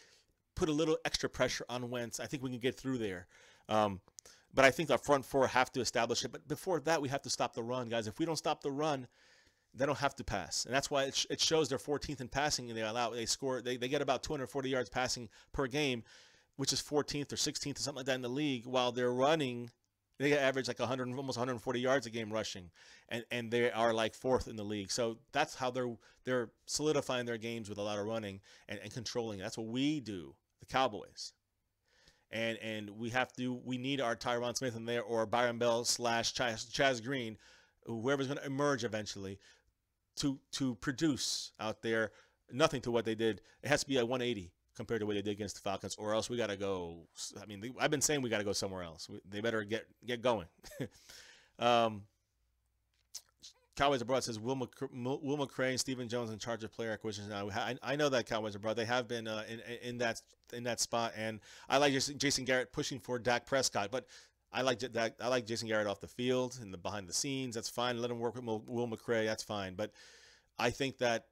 put a little extra pressure on Wentz. I think we can get through there. But I think the front four have to establish it. But before that, we have to stop the run, guys. If we don't stop the run, They don't have to pass, and that's why it shows they're 14th in passing, and they get about 240 yards passing per game, which is 14th or 16th or something like that in the league. While they're running, they average like 100, almost 140 yards a game rushing, and they are like 4th in the league. So that's how they're solidifying their games with a lot of running and controlling. That's what we do, the Cowboys. And we need our Tyron Smith in there, or Byron Bell / Chaz Green, whoever's going to emerge eventually, to produce out there. Nothing to what they did. It has to be a 180 compared to what they did against the Falcons, or else we got to go. I mean, I've been saying we got to go somewhere else. They better get going. Cowboys Abroad says Will McCray and Stephen Jones in charge of player acquisitions now. I know that Cowboys Abroad, they have been in that spot, and I like Jason Garrett pushing for Dak Prescott, but I like Jason Garrett off the field and behind the scenes. That's fine. Let him work with Will McCray. That's fine. But I think that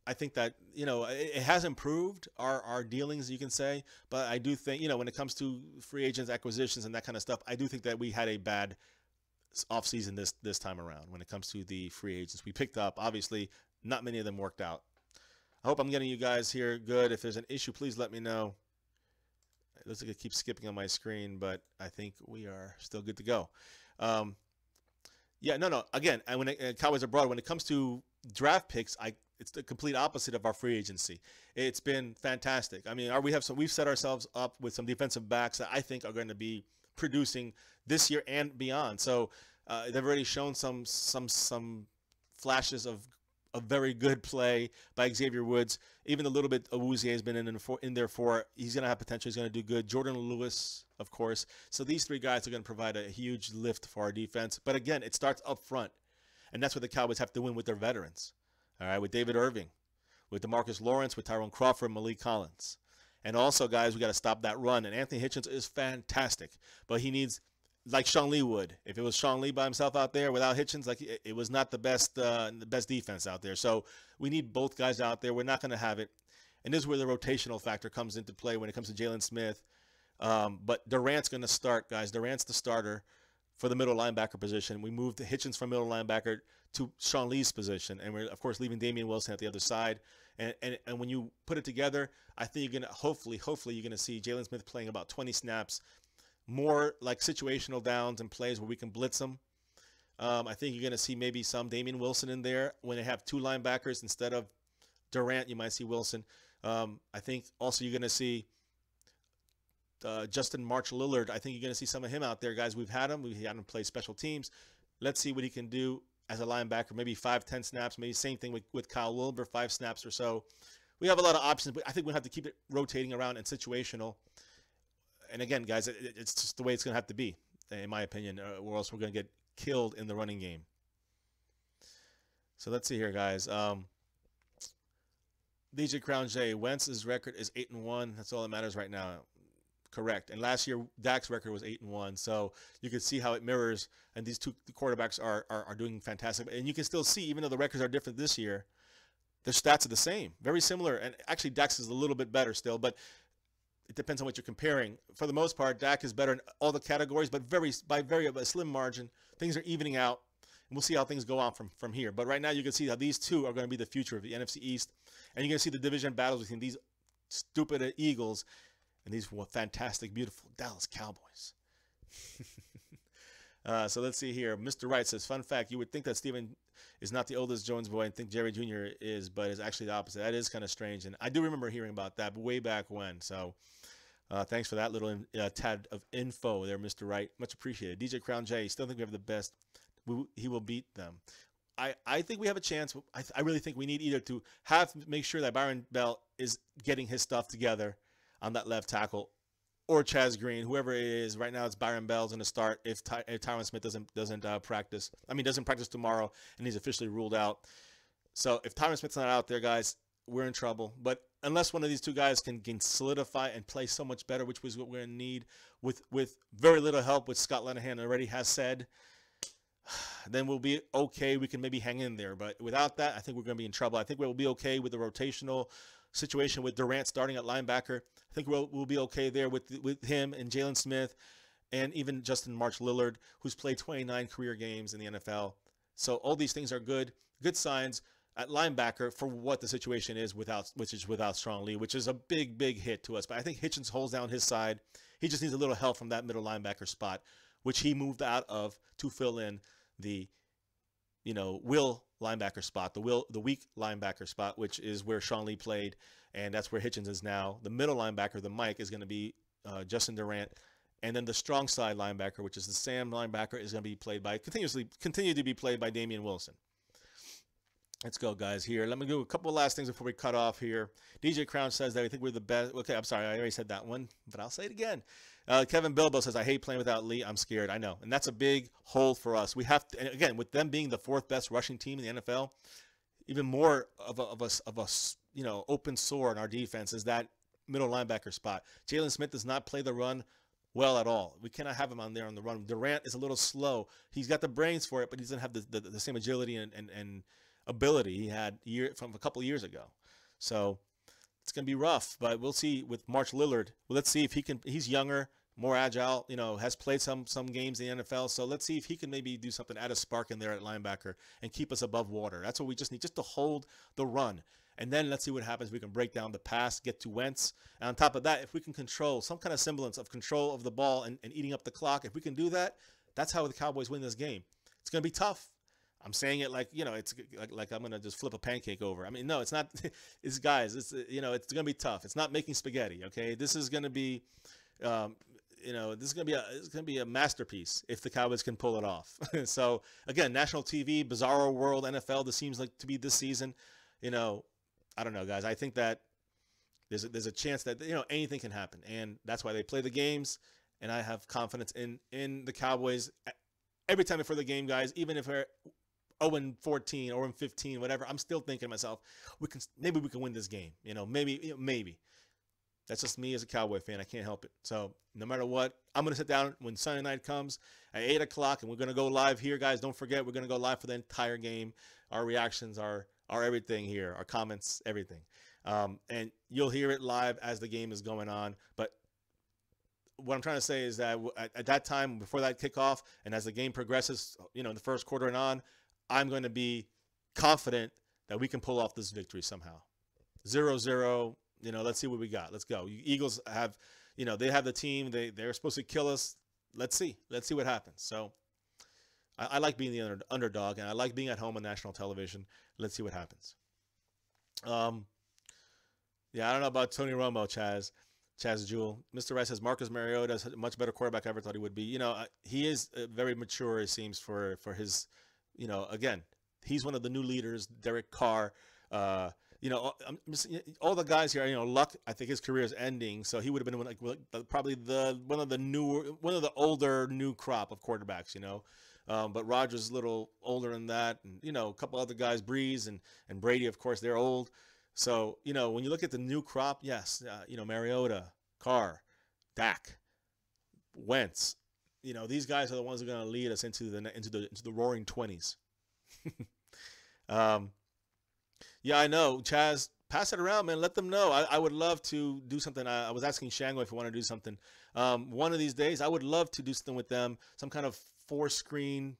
it has improved our dealings, you can say. But I do think when it comes to free agents, acquisitions, and that kind of stuff, I do think that we had a bad offseason this time around when it comes to the free agents we picked up. Obviously, not many of them worked out. I hope I'm getting you guys here good. If there's an issue, please let me know. It looks like it keeps skipping on my screen, but I think we are still good to go. Again, when Cowboys Abroad, when it comes to draft picks, it's the complete opposite of our free agency. It's been fantastic. I mean, we've set ourselves up with some defensive backs that I think are going to be producing this year and beyond. So they've already shown some flashes of a very good play by Xavier Woods. Even a little bit Awuzie has been in there for. He's going to have potential. He's going to do good. Jordan Lewis, of course. So these three guys are going to provide a huge lift for our defense. But again, it starts up front, and that's what the Cowboys have to win with their veterans. All right, with David Irving, with DeMarcus Lawrence, with Tyrone Crawford, Malik Collins. And also, guys, we got to stop that run. And Anthony Hitchens is fantastic, but he needs, like Sean Lee would. If it was Sean Lee by himself out there without Hitchens, like it was not the best defense out there. So we need both guys out there. We're not going to have it. And this is where the rotational factor comes into play when it comes to Jalen Smith. But Durant's going to start, guys. Durant's the starter for the middle linebacker position. We moved Hitchens from middle linebacker to Sean Lee's position, and we're of course leaving Damian Wilson at the other side. And when you put it together, I think you're gonna hopefully you're gonna see Jalen Smith playing about 20 snaps, more like situational downs and plays where we can blitz them. I think you're gonna see maybe some Damian Wilson in there when they have two linebackers instead of Durant. You might see Wilson. I think also you're gonna see Justin March Lillard. I think you're gonna see some of him out there, guys. We've had him play special teams. Let's see what he can do as a linebacker, maybe 5-10 snaps, maybe same thing with Kyle Wilbur, 5 snaps or so. We have a lot of options, but I think we'll have to keep it rotating around and situational. And again, guys, it's just the way it's going to have to be, in my opinion, or else we're going to get killed in the running game. So let's see here, guys. DJ Crown J, Wentz's record is 8-1. That's all that matters right now. Correct. And last year, Dak's record was 8-1. So you can see how it mirrors. And these two quarterbacks are doing fantastic. And you can still see, even though the records are different this year, their stats are the same. Very similar. And actually, Dak's is a little bit better still. But it depends on what you're comparing. For the most part, Dak is better in all the categories. But by a slim margin, things are evening out. And we'll see how things go on from here. But right now, you can see how these two are going to be the future of the NFC East. And you're going to see the division battles between these stupid Eagles and these fantastic, beautiful Dallas Cowboys. So let's see here. Mr. Wright says, fun fact, you would think that Steven is not the oldest Jones boy and think Jerry Jr. is, but is actually the opposite. That is kind of strange. And I do remember hearing about that way back when. So thanks for that little tad of info there, Mr. Wright. Much appreciated. DJ Crown J, still think we have the best. He will beat them. I think we have a chance. I really think we need either to make sure that Byron Bell is getting his stuff together on that left tackle, or Chaz Green, whoever it is. Right now, it's Byron Bell's going to start if Tyron Smith doesn't practice. Doesn't practice tomorrow, and he's officially ruled out. So if Tyron Smith's not out there, guys, we're in trouble. But unless one of these two guys can solidify and play so much better, which was what we're going to need, with very little help, which Scott Linehan already has said, then we'll be okay. We can maybe hang in there. But without that, I think we're going to be in trouble. I think we'll be okay with the rotational situation with Durant starting at linebacker. I think we'll be okay there with him and Jalen Smith and even Justin March Lillard, who's played 29 career games in the NFL. So all these things are good signs at linebacker for what the situation is without Strong Lee, which is a big hit to us. But I think Hitchens holds down his side. He just needs a little help from that middle linebacker spot, which he moved out of to fill in the will linebacker spot, the weak linebacker spot, which is where Sean Lee played, and that's where Hitchens is now. The middle linebacker, the Mike, is going to be Justin Durant, and then the strong side linebacker, which is the Sam linebacker, is going to be played by continue to be played by Damian Wilson. Let's go, guys. Here, let me do a couple of last things before we cut off here. DJ Crown says that I think we're the best. Okay, I'm sorry, I already said that one, but I'll say it again. Kevin Bilbo says, I hate playing without Lee. I'm scared. I know. And that's a big hole for us. We have to, and again, with them being the 4th best rushing team in the NFL, even more of a open sore in our defense is that middle linebacker spot. Jalen Smith does not play the run well at all. We cannot have him on there on the run. Durant is a little slow. He's got the brains for it, but he doesn't have the same agility and ability he had from a couple of years ago. So it's going to be rough, but we'll see with March Lillard. Well, let's see if he can. He's younger, more agile, has played some games in the NFL. So let's see if he can maybe do something, add a spark in there at linebacker and keep us above water. That's what we just need, just to hold the run. And then let's see what happens. We can break down the pass, get to Wentz. And on top of that, if we can control some kind of semblance of control of the ball and eating up the clock, if we can do that, that's how the Cowboys win this game. It's going to be tough. I'm saying it like, it's like I'm going to just flip a pancake over. I mean, no, it's not. It's guys, it's going to be tough. It's not making spaghetti. Okay. This is going to be, this is going to be a masterpiece if the Cowboys can pull it off. So again, national TV, bizarro world, NFL, this seems like to be this season, I don't know, guys. I think that there's a chance that, anything can happen. And that's why they play the games. And I have confidence in the Cowboys every time before the game, guys, even if we're 0-14 or 0-15, whatever, I'm still thinking to myself, maybe we can win this game. Maybe. That's just me as a Cowboy fan. I can't help it. So no matter what, I'm going to sit down when Sunday night comes at 8 o'clock, and we're going to go live here, guys. Don't forget, we're going to go live for the entire game. Our reactions are everything here, our comments, everything. And you'll hear it live as the game is going on. But what I'm trying to say is that at that time, before that kickoff, and as the game progresses, in the first quarter and on, I'm going to be confident that we can pull off this victory somehow. 0-0, let's see what we got. Let's go. Eagles have, they have the team. They're supposed to kill us. Let's see. Let's see what happens. So I like being the underdog, and I like being at home on national television. Let's see what happens. Yeah, I don't know about Tony Romo, Chaz Jewell. Mr. Rice says Marcus Mariota is a much better quarterback I ever thought he would be. He is very mature, it seems, for his, again, he's one of the new leaders. Derek Carr, all the guys here, Luck, I think his career is ending, so he would have been probably one of the older new crop of quarterbacks, but Rodgers is a little older than that, and a couple other guys, Breeze and Brady, of course, they're old. So when you look at the new crop, yes, Mariota, Carr, Dak, Wentz, these guys are the ones who are going to lead us into the roaring 20s. Yeah, I know. Chaz, pass it around, man. Let them know. I would love to do something. I was asking Shango if you want to do something. One of these days, I would love to do something with them. Some kind of 4-screen,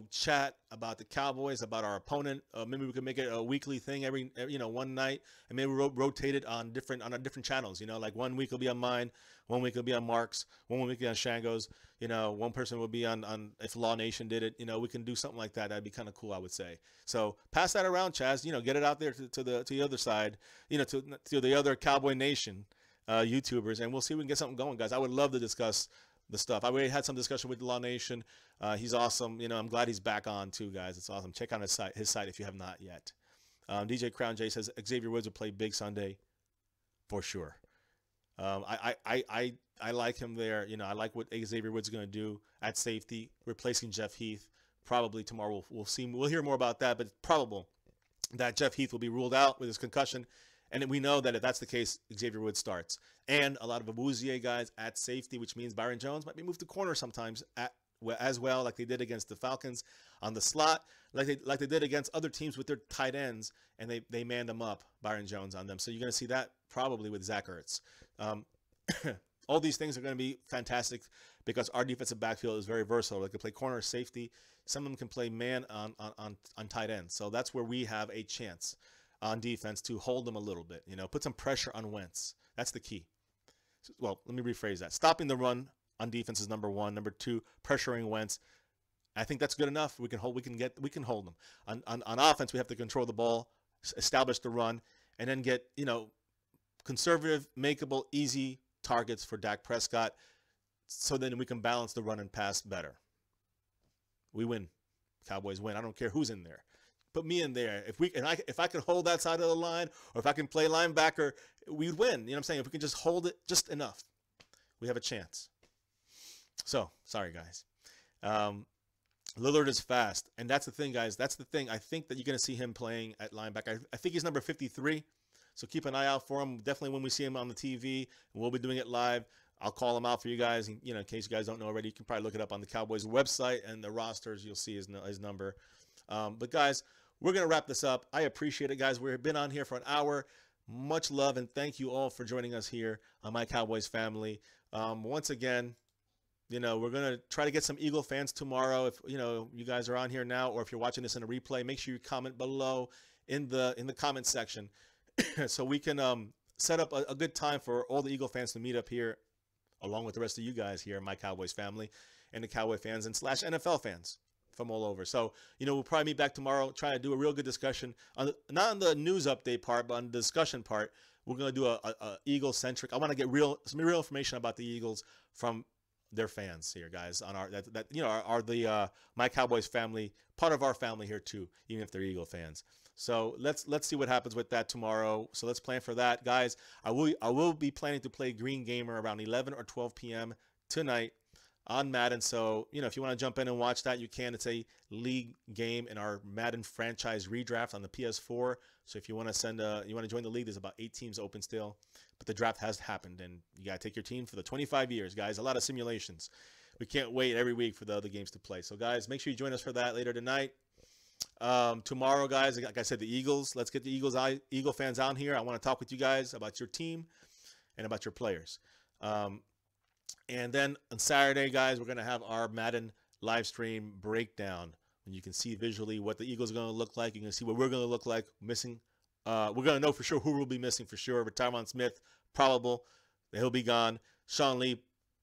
chat about the Cowboys, about our opponent. Maybe we could make it a weekly thing every one night, and maybe rotate it on different channels. Like 1 week will be on mine, 1 week will be on Mark's, 1 week will be on Shango's. One person will be on if Law Nation did it. We can do something like that. That'd be kind of cool, I would say. So pass that around, Chaz. Get it out there to the other side. To the other Cowboy Nation YouTubers, and we'll see if we can get something going, guys. I would love to discuss the stuff. I already had some discussion with Law Nation. He's awesome. I'm glad he's back on too, guys. It's awesome. Check out his site if you have not yet. DJ Crown J says Xavier Woods will play big Sunday for sure. I like him there. I like what Xavier Woods is going to do at safety, replacing Jeff Heath. Probably tomorrow we'll see. We'll hear more about that, but it's probable that Jeff Heath will be ruled out with his concussion. And we know that if that's the case, Xavier Woods starts. And a lot of Awuzie guys at safety, which means Byron Jones might be moved to corner sometimes as well, like they did against the Falcons on the slot, like they did against other teams with their tight ends, and they manned them up, Byron Jones on them. So you're going to see that probably with Zach Ertz. All these things are going to be fantastic because our defensive backfield is very versatile. They can play corner, safety. Some of them can play man on tight end. So that's where we have a chance on defense to hold them a little bit. Put some pressure on Wentz. That's the key. Well, let me rephrase that. Stopping the run on defense is number one. Number two, pressuring Wentz. I think that's good enough. We can hold them. On offense, we have to control the ball, establish the run, and then get conservative, makeable, easy targets for Dak Prescott, so then we can balance the run and pass better. We win. Cowboys win. I don't care who's in there. Put me in there. If I can hold that side of the line, or if I can play linebacker, we'd win. You know what I'm saying? If we can just hold it just enough, we have a chance. So, sorry guys. Lillard is fast, and that's the thing, guys. That's the thing. I think that you're going to see him playing at linebacker. I think he's number 53, so keep an eye out for him. Definitely when we see him on the TV, and we'll be doing it live, I'll call him out for you guys. And, in case you guys don't know already, you can probably look it up on the Cowboys website and the rosters. You'll see his number. But, guys, we're going to wrap this up. I appreciate it, guys. We've been on here for an hour. Much love, and thank you all for joining us here on My Cowboys Family. Once again, we're going to try to get some Eagle fans tomorrow. If, you guys are on here now, or if you're watching this in a replay, make sure you comment below in the comment section so we can set up a good time for all the Eagle fans to meet up here, along with the rest of you guys here in My Cowboys Family, and the Cowboy fans and / NFL fans from all over. So, we'll probably meet back tomorrow, try to do a real good discussion, not on the news update part, but on the discussion part. We're going to do a Eagle-centric. I want to get some real information about the Eagles from their fans here, guys, on the My Cowboys family, part of our family here too, even if they're Eagle fans. So let's see what happens with that tomorrow. So let's plan for that, guys. I will be planning to play Green Gamer around 11 or 12 p.m. tonight on Madden. So if you want to jump in and watch that, you can. It's a league game in our Madden franchise redraft on the PS4. So if you want to join the league, there's about 8 teams open still. But the draft has happened, and you got to take your team for the 25 years, guys. A lot of simulations. We can't wait every week for the other games to play. So, guys, make sure you join us for that later tonight. Tomorrow, guys, like I said, the Eagles. Let's get the Eagle fans on here. I want to talk with you guys about your team and about your players. And then on Saturday, guys, we're going to have our Madden live stream breakdown. And you can see visually what the Eagles are going to look like. You can see what we're going to look like missing. We're going to know for sure who will be missing for sure. But Tyron Smith, probable that he'll be gone. Sean Lee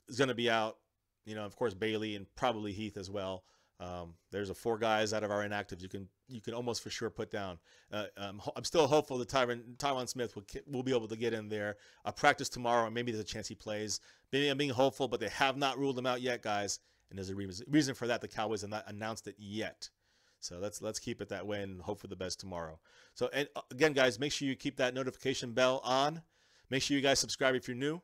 is going to be out. Of course, Bailey and probably Heath as well. There's 4 guys out of our inactives you can almost for sure put down. I'm still hopeful that Tyron Smith will be able to get in there. I'll practice tomorrow, and maybe there's a chance he plays. Maybe I'm being hopeful, but they have not ruled him out yet, guys. And there's a reason for that. The Cowboys have not announced it yet. So let's keep it that way and hope for the best tomorrow. So, and again, guys, make sure you keep that notification bell on. Make sure you guys subscribe if you're new.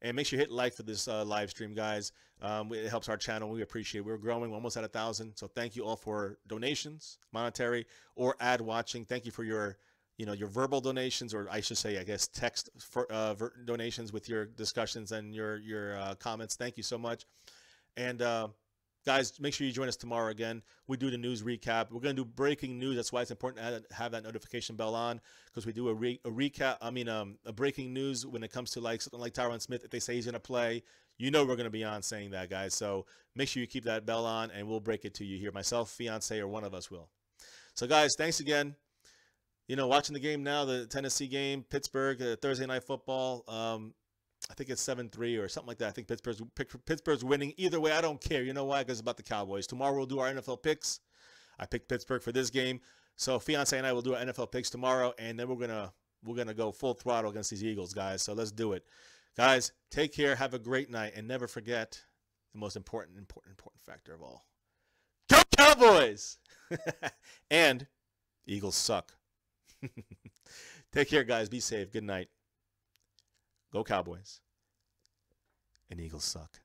And make sure you hit like for this live stream, guys. It helps our channel. We appreciate it. We're growing. We're almost at 1,000. So thank you all for donations, monetary or ad watching. Thank you for your verbal donations, or I should say, I guess, text for donations with your discussions and your comments. Thank you so much. And guys, make sure you join us tomorrow again. We do the news recap. We're going to do breaking news. That's why it's important to have that notification bell on, because we do a recap. A breaking news when it comes to something like Tyron Smith. If they say he's going to play, we're going to be on saying that, guys. So make sure you keep that bell on, and we'll break it to you here. Myself, fiance, or one of us will. So, guys, thanks again. Watching the game now, the Tennessee game, Pittsburgh, Thursday Night Football. I think it's 7-3 or something like that. I think Pittsburgh's winning. Either way, I don't care. You know why? Because it's about the Cowboys. Tomorrow we'll do our NFL picks. I picked Pittsburgh for this game. So fiance and I will do our NFL picks tomorrow, and then we're gonna go full throttle against these Eagles, guys. So let's do it. Guys, take care, have a great night, and never forget the most important factor of all. Go Cowboys! And Eagles suck. Take care, guys. Be safe. Good night. Go Cowboys. And Eagles suck.